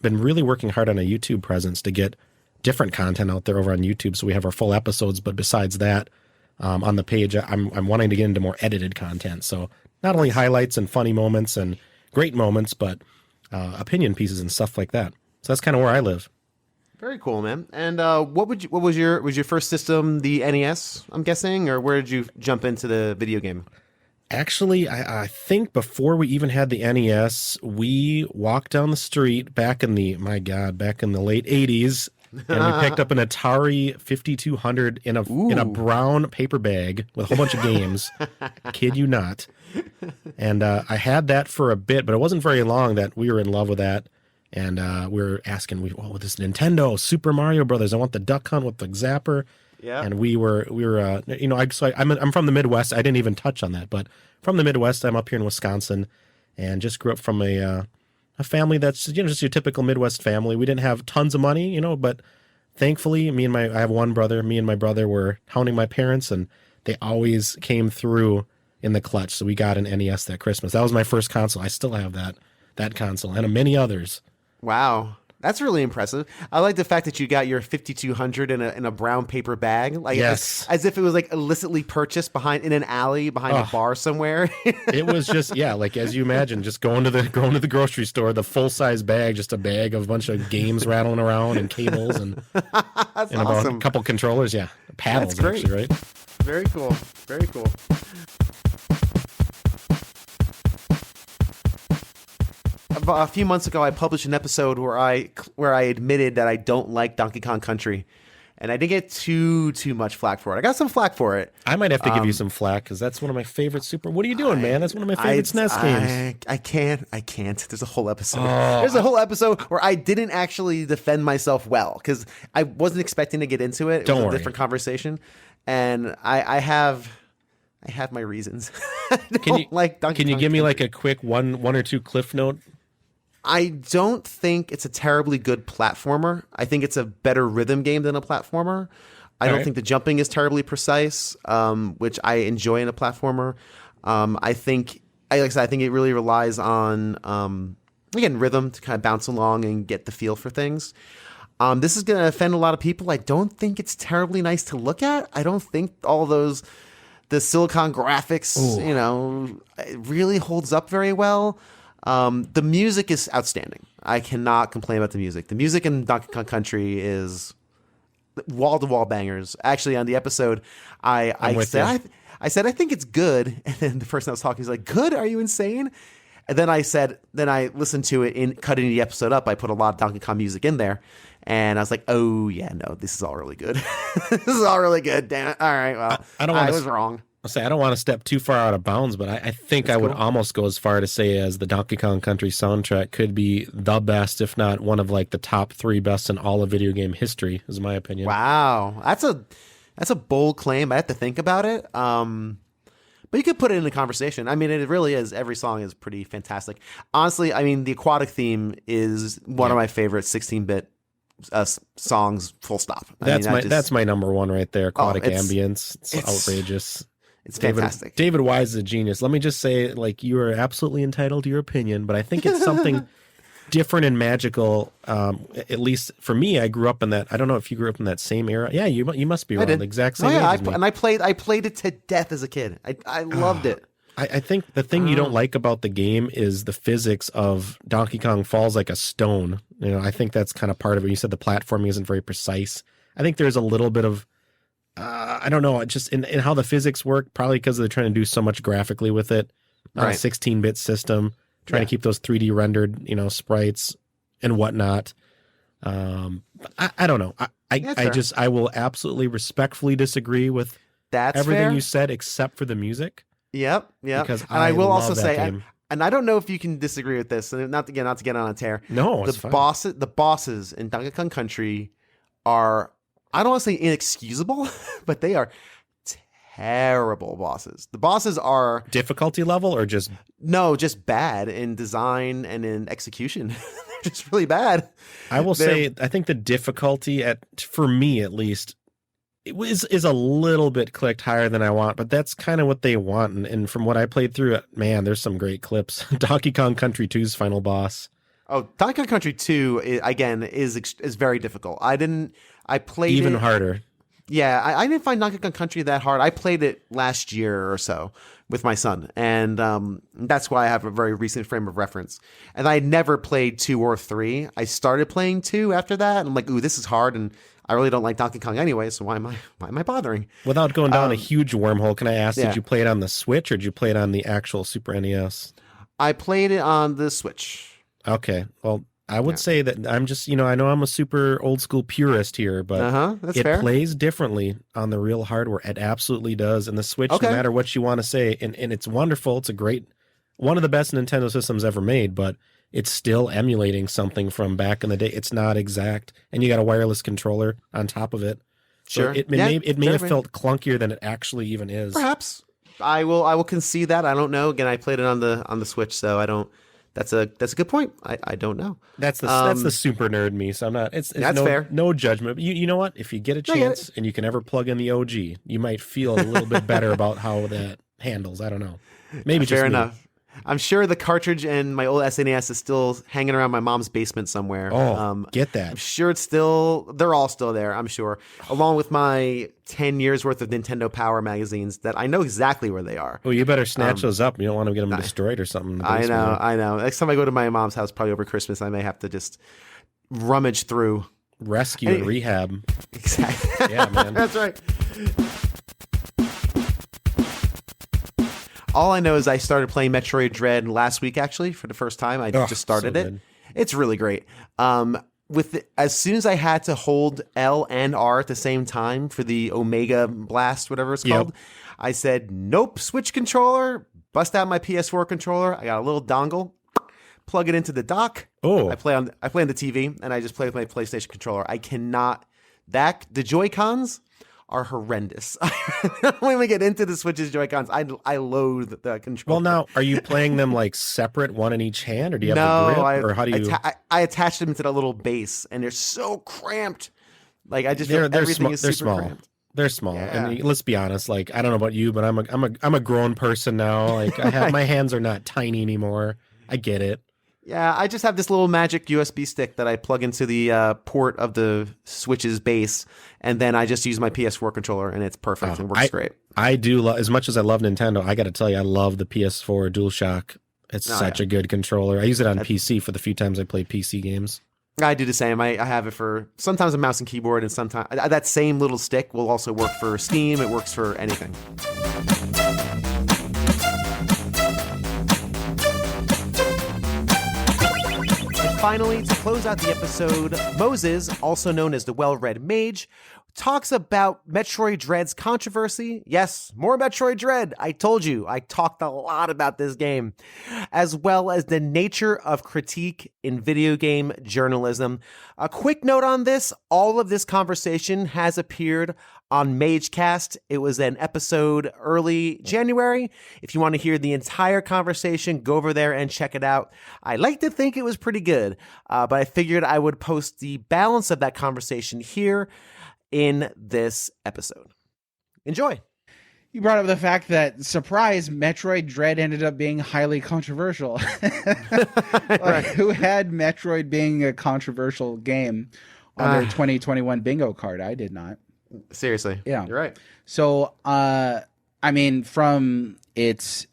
been really working hard on a YouTube presence to get different content out there over on YouTube. So we have our full episodes, but besides that, on the page, I'm wanting to get into more edited content. So not only highlights and funny moments and great moments, but opinion pieces and stuff like that. So that's kind of where I live. Very cool, man. And what was your first system? The NES, I'm guessing, or where did you jump into the video game? Actually, I think before we even had the NES, we walked down the street back in the late 80s, and we picked up an Atari 5200 in a brown paper bag with a whole bunch of games. Kid you not. And I had that for a bit, but it wasn't very long that we were in love with that. And we were asking, this Nintendo, Super Mario Brothers, I want the Duck Hunt with the Zapper. Yeah. And we were I'm from the Midwest. I didn't even touch on that, but from the Midwest, I'm up here in Wisconsin, and just grew up from a family that's just your typical Midwest family. We didn't have tons of money, but thankfully, I have one brother. Me and my brother were hounding my parents, and they always came through in the clutch. So we got an NES that Christmas. That was my first console. I still have that console and many others. Wow. That's really impressive. I like the fact that you got your 5200 in a brown paper bag, like yes, as if it was like illicitly purchased in an alley behind a bar somewhere. It was just like as you imagine, just going to the grocery store, the full size bag, just a bag of a bunch of games rattling around and cables and That's and awesome. about a couple controllers, paddles. That's great. Actually, right? Very cool. Very cool. A few months ago, I published an episode where I admitted that I don't like Donkey Kong Country, and I didn't get too much flack for it. I got some flack for it. I might have to give you some flack because that's one of my favorite Super. What are you doing, man? That's one of my favorite SNES games. I can't. There's a whole episode. There's a whole episode where I didn't actually defend myself well because I wasn't expecting to get into it. It was a different conversation, and I have my reasons. Can you give me like a quick one or two cliff note? I don't think it's a terribly good platformer. I think it's a better rhythm game than a platformer. I don't think the jumping is terribly precise, which I enjoy in a platformer. I think it really relies on, again, rhythm to kind of bounce along and get the feel for things. This is going to offend a lot of people. I don't think it's terribly nice to look at. I don't think the silicon graphics, it really holds up very well. The music is outstanding. I cannot complain about the music. The music in Donkey Kong Country is wall-to-wall bangers. Actually, on the episode, I said I think it's good, and then the person I was talking was like, "Good? Are you insane?" And then I listened to it in cutting the episode up. I put a lot of Donkey Kong music in there, and I was like, "Oh yeah, no, this is all really good. This is all really good. Damn it! All right, well, I was wrong." I don't want to step too far out of bounds, but I think I would almost go as far to say as the Donkey Kong Country soundtrack could be the best, if not one of like the top 3 best in all of video game history, is my opinion. Wow, that's a bold claim. I have to think about it. But you could put it in the conversation. I mean, it really is. Every song is pretty fantastic. Honestly, I mean, the aquatic theme is one of my favorite 16-bit songs. Full stop. That's my number one right there. Aquatic ambience. It's outrageous. It's fantastic. David Wise is a genius. Let me just say, like, you are absolutely entitled to your opinion, but I think it's something different and magical. At least for me, I grew up in that. I don't know if you grew up in that same era. Yeah, you must be around the exact same age as me. And I played it to death as a kid. I loved it. I think the thing you don't like about the game is the physics of Donkey Kong falls like a stone. I think that's kind of part of it. You said the platforming isn't very precise. I think there's a little bit of I don't know, just in how the physics work, probably because they're trying to do so much graphically with it on a 16-bit system, trying to keep those 3D rendered, sprites and whatnot. I don't know. I will absolutely respectfully disagree with everything you said except for the music. Yep. Because and I will love also that say, game. And I don't know if you can disagree with this, and not to get on a tear. No, it's fine. The bosses in Donkey Kong Country are, I don't want to say inexcusable, but they are terrible bosses. The bosses are difficulty level or just bad in design and in execution. They're just really bad. I will say, I think the difficulty for me at least, is a little bit clicked higher than I want, but that's kind of what they want. And from what I played through it, man, there's some great clips. Donkey Kong Country 2's final boss. Oh, Donkey Kong Country 2 again is very difficult. I played even harder. Yeah, I didn't find Donkey Kong Country that hard. I played it last year or so with my son, and that's why I have a very recent frame of reference. And I never played 2 or 3. I started playing 2 after that, and I'm like, ooh, this is hard, and I really don't like Donkey Kong anyway, so why am I bothering? Without going down a huge wormhole, can I ask, yeah. did you play it on the Switch or did you play it on the actual Super NES? I played it on the Switch. Okay, well, I would say that I'm just, I know I'm a super old school purist here, but That's it fair. plays differently on the real hardware. It absolutely does. And the Switch, no matter what you want to say, and it's wonderful. It's a great, one of the best Nintendo systems ever made, but it's still emulating something from back in the day. It's not exact. And you got a wireless controller on top of it. Sure. So it may have felt clunkier than it actually even is. Perhaps. I will concede that. I don't know. Again, I played it on the Switch, so I don't. That's a good point. I don't know. That's the super nerd me. So I'm not. It's that's no, fair. No judgment. You know what? If you get a chance and you can ever plug in the OG, you might feel a little bit better about how that handles. I don't know. Maybe just fair me. enough. I'm sure the cartridge and my old SNES is still hanging around my mom's basement somewhere. Oh, get that. I'm sure they're all still there, I'm sure. Along with my 10 years worth of Nintendo Power magazines that I know exactly where they are. Well, you better snatch those up. You don't want to get them destroyed or something. In the basement. I know. Next time I go to my mom's house, probably over Christmas, I may have to just rummage through. Rescue and rehab. Exactly. Yeah, man. That's right. All I know is I started playing Metroid Dread last week, actually, for the first time. I just started it. Good. It's really great. As soon as I had to hold L and R at the same time for the Omega Blast, whatever it's called, I said, nope, switch controller, bust out my PS4 controller. I got a little dongle, plug it into the dock. Oh, I play on the TV, and I just play with my PlayStation controller. I cannot. The Joy-Cons are horrendous. When we get into the Switch's Joy-Cons, I loathe the controller. Well, now, are you playing them like separate, one in each hand, or do you have the grip, or how do you? I attach them to the little base, and they're so cramped. Like I just they're feel everything is they're super small. cramped. They're small, Yeah. and let's be honest. Like I don't know about you, but I'm a grown person now. Like my hands are not tiny anymore. I get it. Yeah, I just have this little magic USB stick that I plug into the port of the Switch's base, and then I just use my PS4 controller, and it's perfect. It works great. I do as much as I love Nintendo. I got to tell you, I love the PS4 DualShock. It's such a good controller. I use it on PC for the few times I play PC games. I do the same. I have it for sometimes a mouse and keyboard, and sometimes that same little stick will also work for Steam. It works for anything. Finally, to close out the episode, Moses, also known as the Well-Read Mage, talks about Metroid Dread's controversy. Yes, more Metroid Dread. I told you, I talked a lot about this game, as well as the nature of critique in video game journalism. A quick note on this, all of this conversation has appeared on MageCast. It was an episode early January. If you want to hear the entire conversation, go over there and check it out. I like to think it was pretty good, but I figured I would post the balance of that conversation here in this episode. Enjoy. You brought up the fact that, surprise, Metroid Dread ended up being highly controversial. Who had Metroid being a controversial game on their 2021 bingo card? I did not. Seriously. Yeah. You're right. So, I mean, from its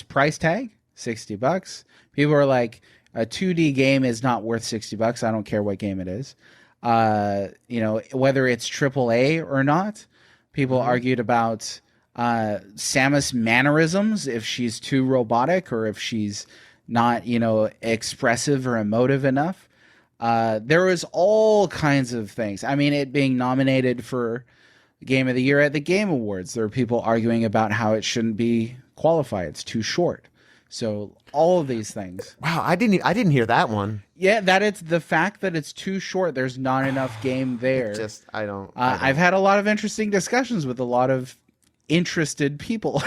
price tag, $60, people are like, a 2D game is not worth $60. I don't care what game it is. Whether it's AAA or not. People argued about Samus mannerisms, if she's too robotic or if she's not, expressive or emotive enough. There was all kinds of things. I mean, it being nominated for Game of the Year at the Game Awards. There were people arguing about how it shouldn't be qualified. It's too short. So all of these things. Wow, I didn't hear that one. Yeah, that it's the fact that it's too short. There's not enough game there. I don't. I've had a lot of interesting discussions with a lot of interested people.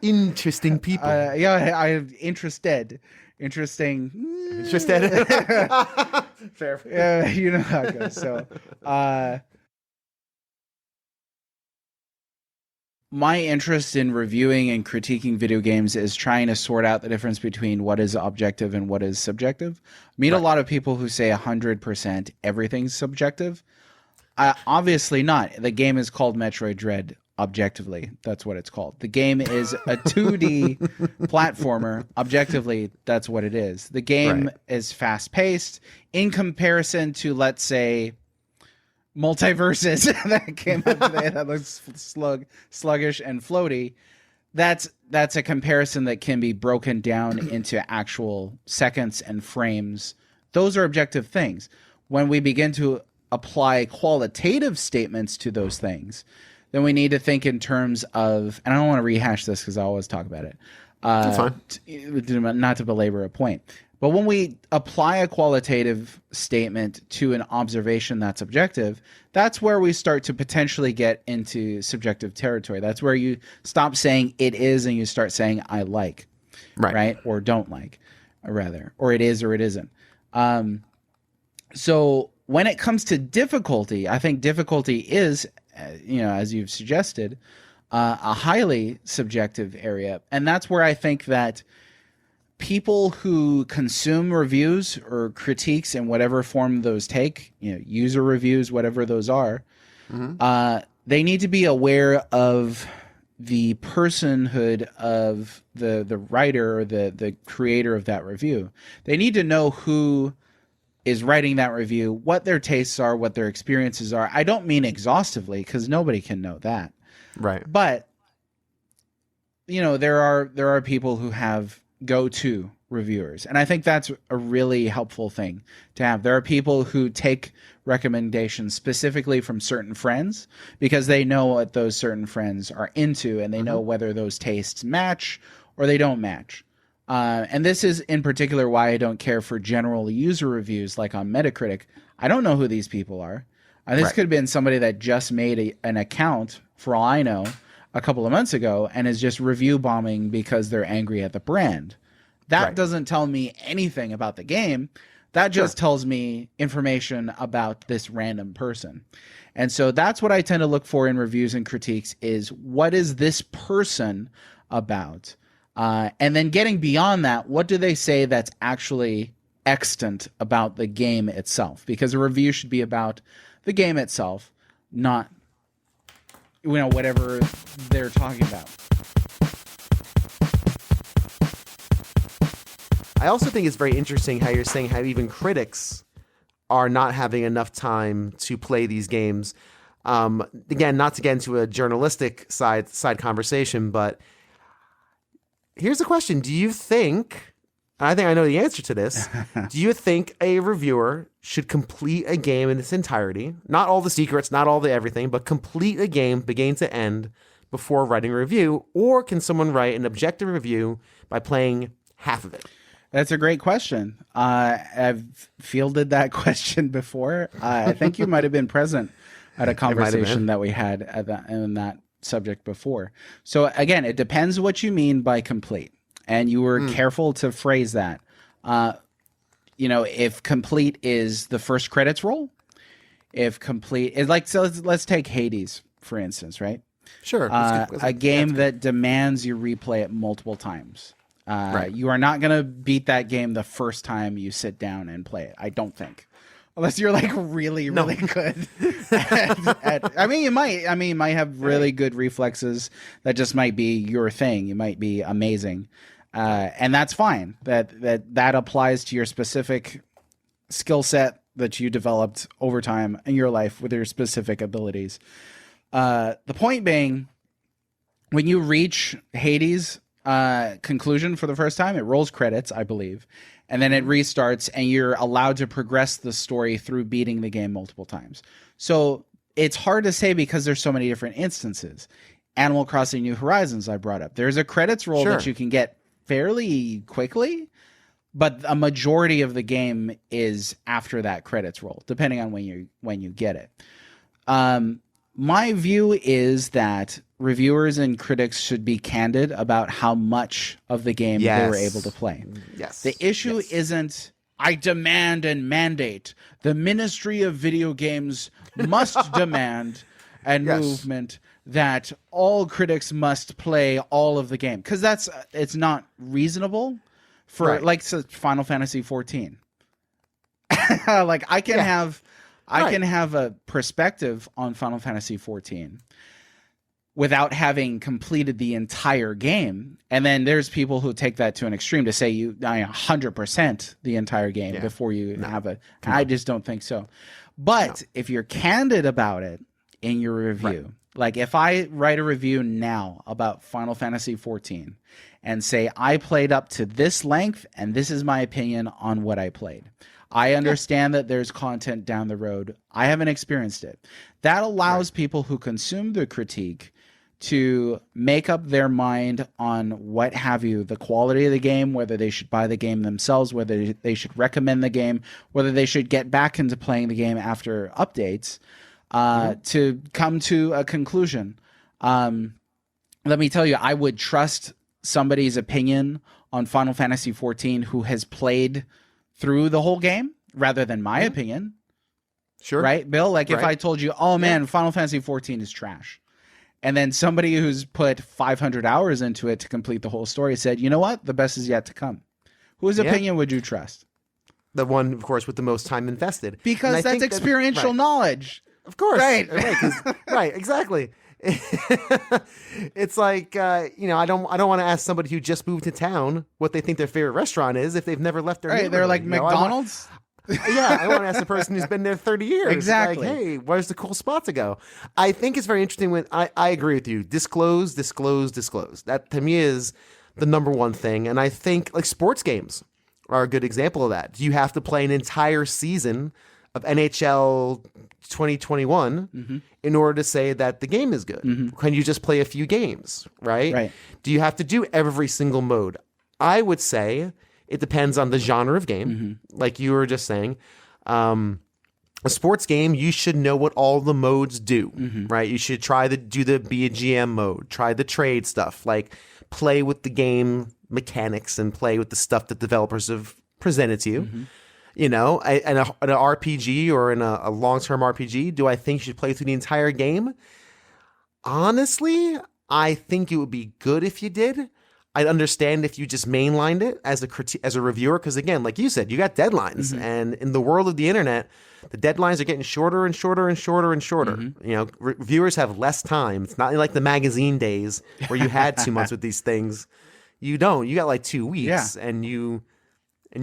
Interesting people. I'm interested. Interesting. Interested. Fair. Yeah, you know how it goes. So, my interest in reviewing and critiquing video games is trying to sort out the difference between what is objective and what is subjective. I meet a lot of people who say 100% everything's subjective. Obviously not. The game is called Metroid Dread. Objectively, that's what it's called. The game is a 2D platformer. Objectively, that's what it is. The game is fast-paced in comparison to, let's say, Multiverses that came out today that looks sluggish and floaty. That's a comparison that can be broken down into actual seconds and frames. Those are objective things. When we begin to apply qualitative statements to those things, then we need to think in terms of, and I don't want to rehash this because I always talk about it. That's fine. Not to belabor a point. But when we apply a qualitative statement to an observation that's objective, that's where we start to potentially get into subjective territory. That's where you stop saying it is and you start saying I like, right? Or don't like, rather, or it is or it isn't. So when it comes to difficulty, I think difficulty is, as you've suggested, a highly subjective area. And that's where I think that people who consume reviews or critiques in whatever form those take, user reviews, whatever those are, they need to be aware of the personhood of the writer or the creator of that review. They need to know who is writing that review, what their tastes are, what their experiences are. I don't mean exhaustively, because nobody can know that. Right. But there are people who have go-to reviewers, and I think that's a really helpful thing to have. There are people who take recommendations specifically from certain friends because they know what those certain friends are into, and they know whether those tastes match or they don't match. And this is in particular why I don't care for general user reviews like on Metacritic. I don't know who these people are. This could have been somebody that just made an account, for all I know, a couple of months ago and is just review bombing because they're angry at the brand. That doesn't tell me anything about the game. That just tells me information about this random person. And so that's what I tend to look for in reviews and critiques is what is this person about? And then getting beyond that, what do they say that's actually extant about the game itself? Because a review should be about the game itself, not whatever they're talking about. I also think it's very interesting how you're saying how even critics are not having enough time to play these games. Again, not to get into a journalistic side conversation, but here's the question. Do you think, and I think I know the answer to this, do you think a reviewer should complete a game in its entirety, not all the secrets, not all the everything, but complete a game beginning to end before writing a review? Or can someone write an objective review by playing half of it? That's a great question. I've fielded that question before. I think you might have been present at a conversation that we had in that subject before. So again, it depends what you mean by complete. And you were careful to phrase that. If complete is the first credits roll, if complete is like, so let's take Hades, for instance, right? Sure. A game that demands you replay it multiple times. You are not going to beat that game the first time you sit down and play it. I don't think. Unless you're like really good. I mean, you might. I mean, you might have really good reflexes. That just might be your thing. You might be amazing. And that's fine. That applies to your specific skill set that you developed over time in your life with your specific abilities. The point being, when you reach Hades' conclusion for the first time, it rolls credits, I believe, and then it restarts, and you're allowed to progress the story through beating the game multiple times. So it's hard to say because there's so many different instances. Animal Crossing New Horizons, I brought up. There's a credits roll that you can get fairly quickly, but a majority of the game is after that credits roll, depending on when you get it. My view is that reviewers and critics should be candid about how much of the game they were able to play. Yes. The issue isn't, I demand and mandate. The Ministry of Video Games must demand and movement that all critics must play all of the game. Because it's not reasonable for, like, so Final Fantasy 14. Like, I can have I can have a perspective on Final Fantasy 14 without having completed the entire game. And then there's people who take that to an extreme to say 100% the entire game before you have it. I just don't think so. But if you're candid about it in your review, like if I write a review now about Final Fantasy 14 and say I played up to this length and this is my opinion on what I played. I understand that there's content down the road. I haven't experienced it. That allows people who consume the critique to make up their mind on what have you, the quality of the game, whether they should buy the game themselves, whether they should recommend the game, whether they should get back into playing the game after updates, to come to a conclusion. Let me tell you, I would trust somebody's opinion on Final Fantasy XIV who has played through the whole game rather than my opinion. Sure. Right, Bill? Like if I told you, oh man, Final Fantasy XIV is trash. And then somebody who's put 500 hours into it to complete the whole story said, you know what? The best is yet to come. Whose opinion would you trust? The one, of course, with the most time invested. Because that's experiential knowledge. Of course. Right. Right, exactly. It's like, I don't want to ask somebody who just moved to town what they think their favorite restaurant is if they've never left their neighborhood. They're like McDonald's? I want to ask the person who's been there 30 years. Exactly. Like, hey, where's the cool spot to go? I think it's very interesting when I agree with you. Disclose. That to me is the number one thing. And I think like sports games are a good example of that. You have to play an entire season of NHL 2021 in order to say that the game is good. Can you just play a few games, right? Do you have to do every single mode? I would say it depends on the genre of game, like you were just saying. A sports game, you should know what all the modes do, right? You should try to do the be a GM mode, try the trade stuff, like play with the game mechanics and play with the stuff that developers have presented to you. You know, in an RPG or in a long-term RPG, do I think you should play through the entire game? Honestly, I think it would be good if you did. I'd understand if you just mainlined it as a reviewer, because again, like you said, you got deadlines, and in the world of the internet, the deadlines are getting shorter and shorter and shorter and shorter. You know, reviewers have less time. It's not like the magazine days where you had 2 months with these things. You don't. You got like 2 weeks, and you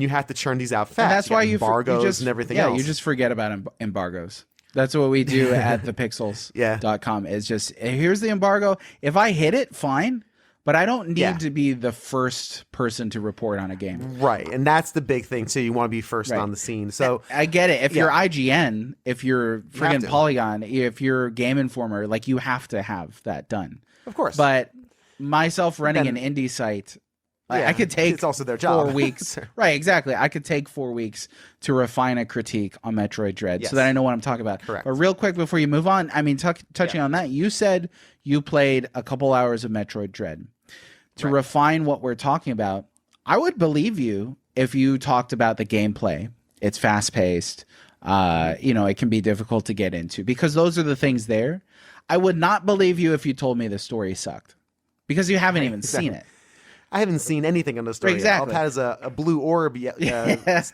have to churn these out fast. And that's why embargoes and everything else. You just forget about embargoes. That's what we do at thepixels.com. Is just, here's the embargo. If I hit it, fine. But I don't need to be the first person to report on a game. Right. And that's the big thing, too. You want to be first on the scene. So I get it. If you're IGN, if you're friggin' Polygon, if you're Game Informer, like you have to have that done. Of course. But myself running an indie site, I could take it's also their job. 4 weeks. Right, exactly. I could take 4 weeks to refine a critique on Metroid Dread so that I know what I'm talking about. Correct. But real quick before you move on, I mean, touching on that, you said you played a couple hours of Metroid Dread. To refine what we're talking about, I would believe you if you talked about the gameplay. It's fast-paced. It can be difficult to get into because those are the things there. I would not believe you if you told me the story sucked because you haven't even seen it. I haven't seen anything on the story. Exactly. All I've had is a blue orb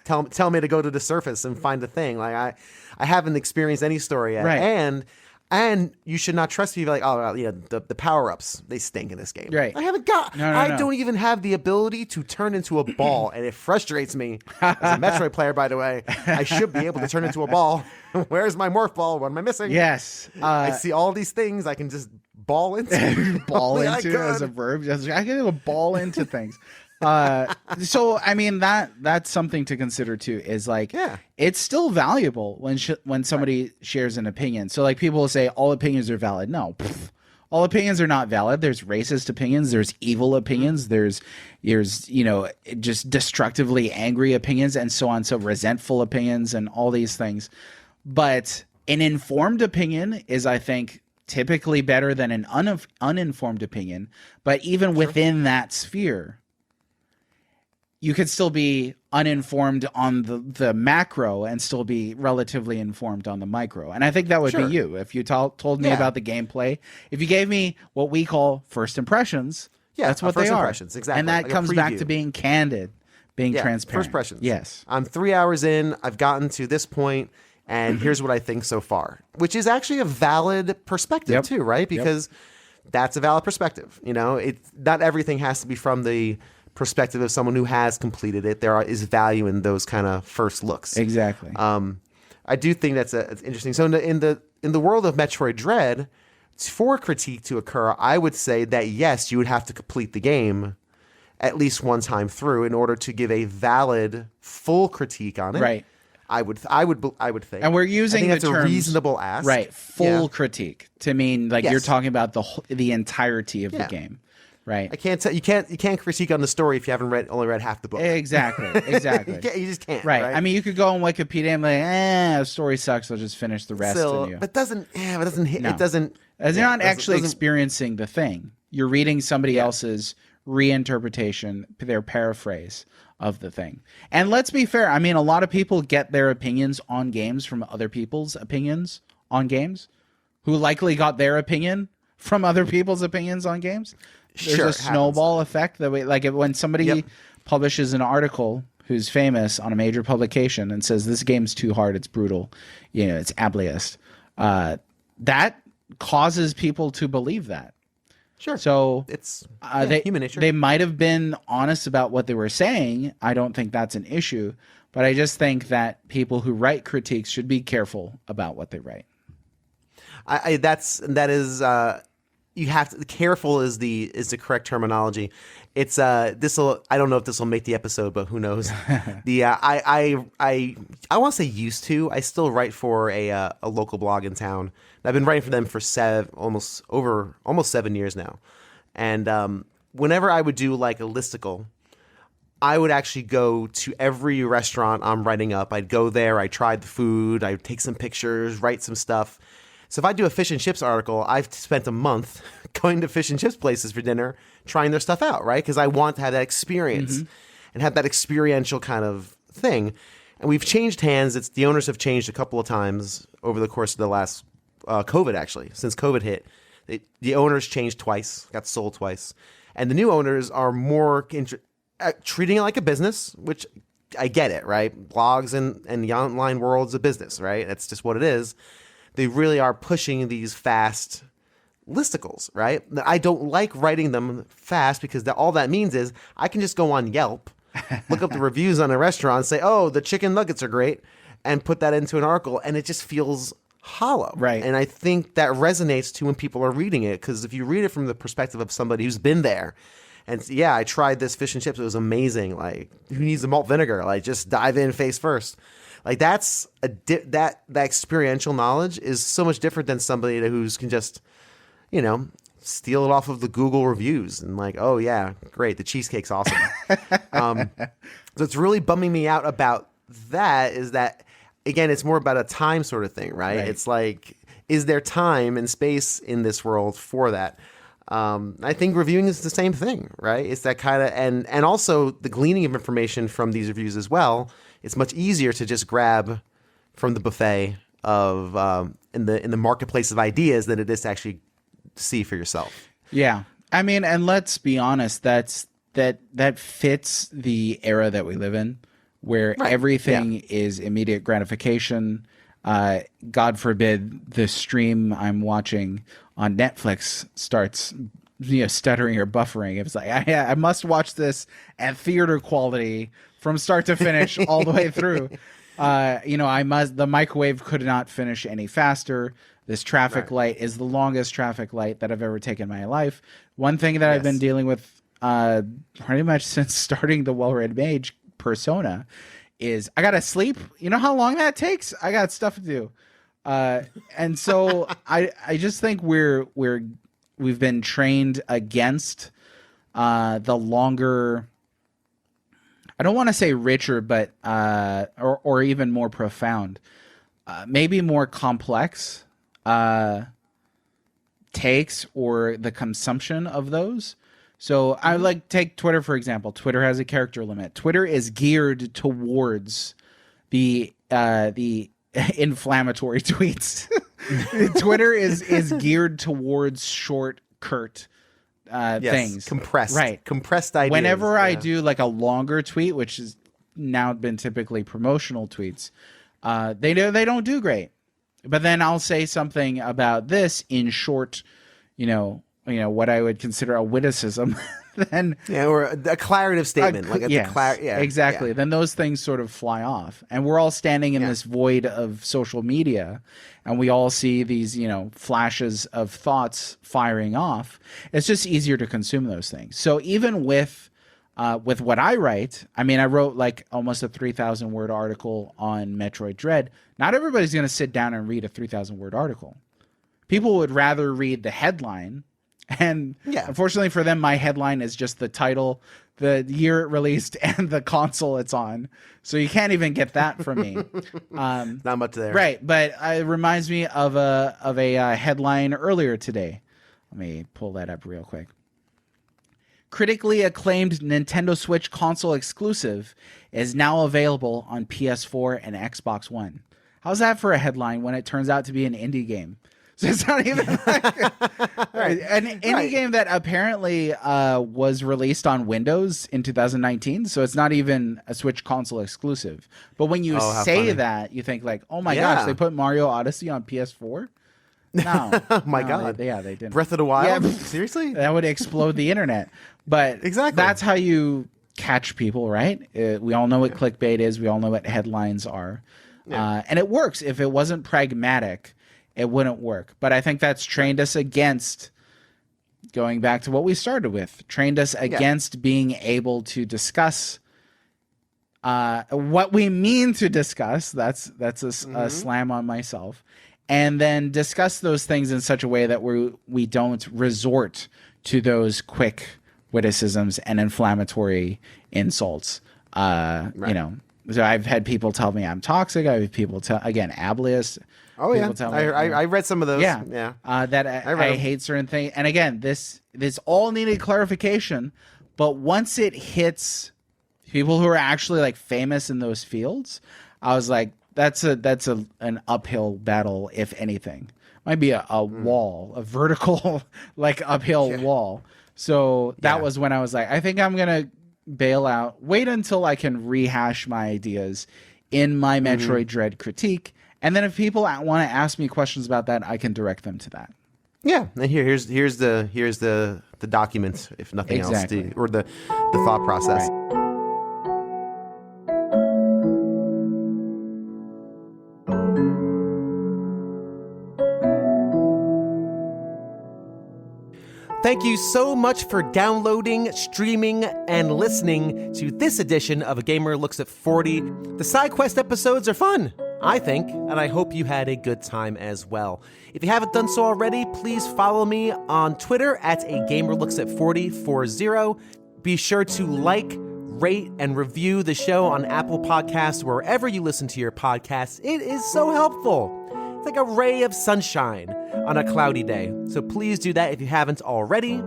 tell me to go to the surface and find the thing. Like I haven't experienced any story yet. Right. And you should not trust people like, the power-ups, they stink in this game. Right. I haven't got... I don't even have the ability to turn into a ball, and it frustrates me. As a Metroid player, by the way, I should be able to turn into a ball. Where's my morph ball? What am I missing? Yes. I see all these things I can just ball into. Ball into as a verb. I can ball into things. So I mean that's something to consider too. Is like it's still valuable when somebody shares an opinion. So like people will say all opinions are valid. No, all opinions are not valid. There's racist opinions. There's evil opinions. There's just destructively angry opinions and so on. So resentful opinions and all these things. But an informed opinion is, I think, typically better than an uninformed opinion. But even within that sphere, you could still be uninformed on the macro and still be relatively informed on the micro. And I think that would be you. If you told me about the gameplay, if you gave me what we call first impressions, that's what they are. Impressions, exactly. And that like comes back to being candid, being transparent. First impressions. Yes. I'm 3 hours in. I've gotten to this point. and here's what I think so far, which is actually a valid perspective too, right? Because that's a valid perspective. You know, not everything has to be from the perspective of someone who has completed it. There is value in those kind of first looks. Exactly. I do think that's it's interesting. So in the world of Metroid Dread, for critique to occur, I would say that yes, you would have to complete the game at least one time through in order to give a valid full critique on it. Right. I would think. And we're using I think that's the a terms, reasonable ask. right? Full critique to mean like Yes. you're talking about the entirety of the game, right? I can't tell you can't critique on the story if you haven't only read half the book. Exactly. You just can't. Right. I mean, you could go on Wikipedia and be like, the story sucks. I'll just finish the rest. So, and you. but doesn't hit. No. It doesn't. As you're not actually doesn't- experiencing the thing. You're reading somebody else's reinterpretation, their paraphrase of the thing. And let's be fair. I mean, a lot of people get their opinions on games from other people's opinions on games, who likely got their opinion from other people's opinions on games. There's Sure, a it snowball effect that way. Like when somebody publishes an article who's famous on a major publication and says this game's too hard, it's brutal, you know, it's ableist. That causes people to believe that. Sure. So it's they, human nature. They might have been honest about what they were saying. I don't think that's an issue, but I just think that people who write critiques should be careful about what they write. That is you have to careful is the correct terminology. It's this'll I don't know if this will make the episode, but who knows? I want to say used to. I still write for a local blog in town. I've been writing for them for almost 7 years now. And whenever I would do like a listicle, I would actually go to every restaurant I'm writing up. I'd go there, I'd try the food, I'd take some pictures, write some stuff. So if I do a fish and chips article, I've spent a month going to fish and chips places for dinner, trying their stuff out, right? Because I want to have that experience and have that experiential kind of thing. And we've changed hands. The owners have changed a couple of times over the course of the last COVID, actually. Since COVID hit, the owners changed twice, got sold twice. And the new owners are more treating it like a business, which I get it, right? Blogs and the online world's a business, right? That's just what it is. They really are pushing these fast listicles, right? I don't like writing them fast because all that means is I can just go on Yelp, look up the reviews on a restaurant, and say, oh, the chicken nuggets are great, and put that into an article, and it just feels hollow. Right. And I think that resonates too when people are reading it, because if you read it from the perspective of somebody who's been there, and yeah, I tried this fish and chips, it was amazing. Like, who needs the malt vinegar? Like, just dive in face first. Like that's that experiential knowledge is so much different than somebody who's can just, you know, steal it off of the Google reviews and like, oh yeah, great, the cheesecake's awesome. So it's really bumming me out about that. Is that again? It's more about a time sort of thing, right? It's like, is there time and space in this world for that? I think reviewing is the same thing, right? It's that kind of and also the gleaning of information from these reviews as well. It's much easier to just grab from the buffet of in the marketplace of ideas than it is to actually see for yourself. Yeah, I mean, and let's be honest, that fits the era that we live in, where everything is immediate gratification. God forbid the stream I'm watching on Netflix starts, stuttering or buffering. It's like I must watch this at theater quality from start to finish, all the way through. The microwave could not finish any faster. This traffic light is the longest traffic light that I've ever taken in my life. One thing that I've been dealing with pretty much since starting the Well-Read Mage persona is I gotta sleep. You know how long that takes? I got stuff to do. And so I just think we've been trained against the longer, I don't want to say richer, but or even more profound, maybe more complex takes or the consumption of those. So I like take Twitter, for example. Twitter has a character limit. Twitter is geared towards the inflammatory tweets. Twitter is geared towards short, curt things. Compressed ideas. Whenever I do like a longer tweet, which has now been typically promotional tweets, they don't do great. But then I'll say something about this in short, what I would consider a witticism. Then or a declarative statement, exactly. Yeah. Then those things sort of fly off, and we're all standing in this void of social media, and we all see these, flashes of thoughts firing off. It's just easier to consume those things. So even with what I write, I mean, I wrote like almost a 3,000 word article on Metroid Dread. Not everybody's going to sit down and read a 3,000 word article. People would rather read the headline. And unfortunately for them, my headline is just the title, the year it released, and the console it's on. So you can't even get that from me. Not much there. Right. But it reminds me of a headline earlier today. Let me pull that up real quick. Critically acclaimed Nintendo Switch console exclusive is now available on PS4 and Xbox One. How's that for a headline when it turns out to be an indie game? So it's not even like an indie game that apparently was released on Windows in 2019. So it's not even a Switch console exclusive. But when you say that, you think like, oh my gosh, they put Mario Odyssey on PS4? No. Oh my God. They didn't. Breath of the Wild? Yeah, Seriously? That would explode the internet. But exactly. That's how you catch people, right? We all know what clickbait is. We all know what headlines are. And it works. If it wasn't pragmatic, it wouldn't work. But I think that's trained us against, going back to what we started with, trained us against being able to discuss what we mean to discuss. That's a slam on myself. And then discuss those things in such a way that we don't resort to those quick witticisms and inflammatory insults. So I've had people tell me I'm toxic. I've had people tell, again, ableist. Oh yeah, I read some of those. Yeah. That I hate certain things. And again, this all needed clarification. But once it hits people who are actually like famous in those fields, I was like, that's an uphill battle, if anything. Might be a wall, a vertical like uphill wall. So that was when I was like, I think I'm gonna bail out. Wait until I can rehash my ideas in my Metroid Dread critique. And then if people want to ask me questions about that, I can direct them to that. Yeah, and here's the document, if nothing else, or the thought process. Right. Thank you so much for downloading, streaming, and listening to this edition of A Gamer Looks at 40. The side quest episodes are fun, I think, and I hope you had a good time as well. If you haven't done so already, please follow me on Twitter at AGamerLooksAt4040. Be sure to like, rate, and review the show on Apple Podcasts, wherever you listen to your podcasts. It is so helpful. It's like a ray of sunshine on a cloudy day. So please do that if you haven't already.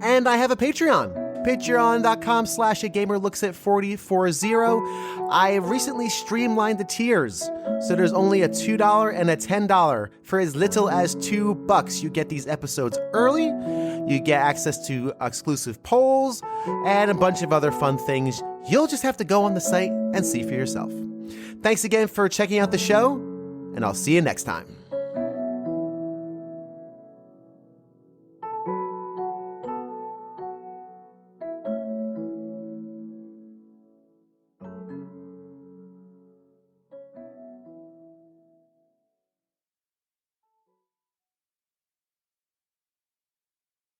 And I have a Patreon. Patreon.com/AGamerLooksAt4040. I recently streamlined the tiers. So there's only a $2 and a $10. For as little as $2, you get these episodes early. You get access to exclusive polls and a bunch of other fun things. You'll just have to go on the site and see for yourself. Thanks again for checking out the show, and I'll see you next time.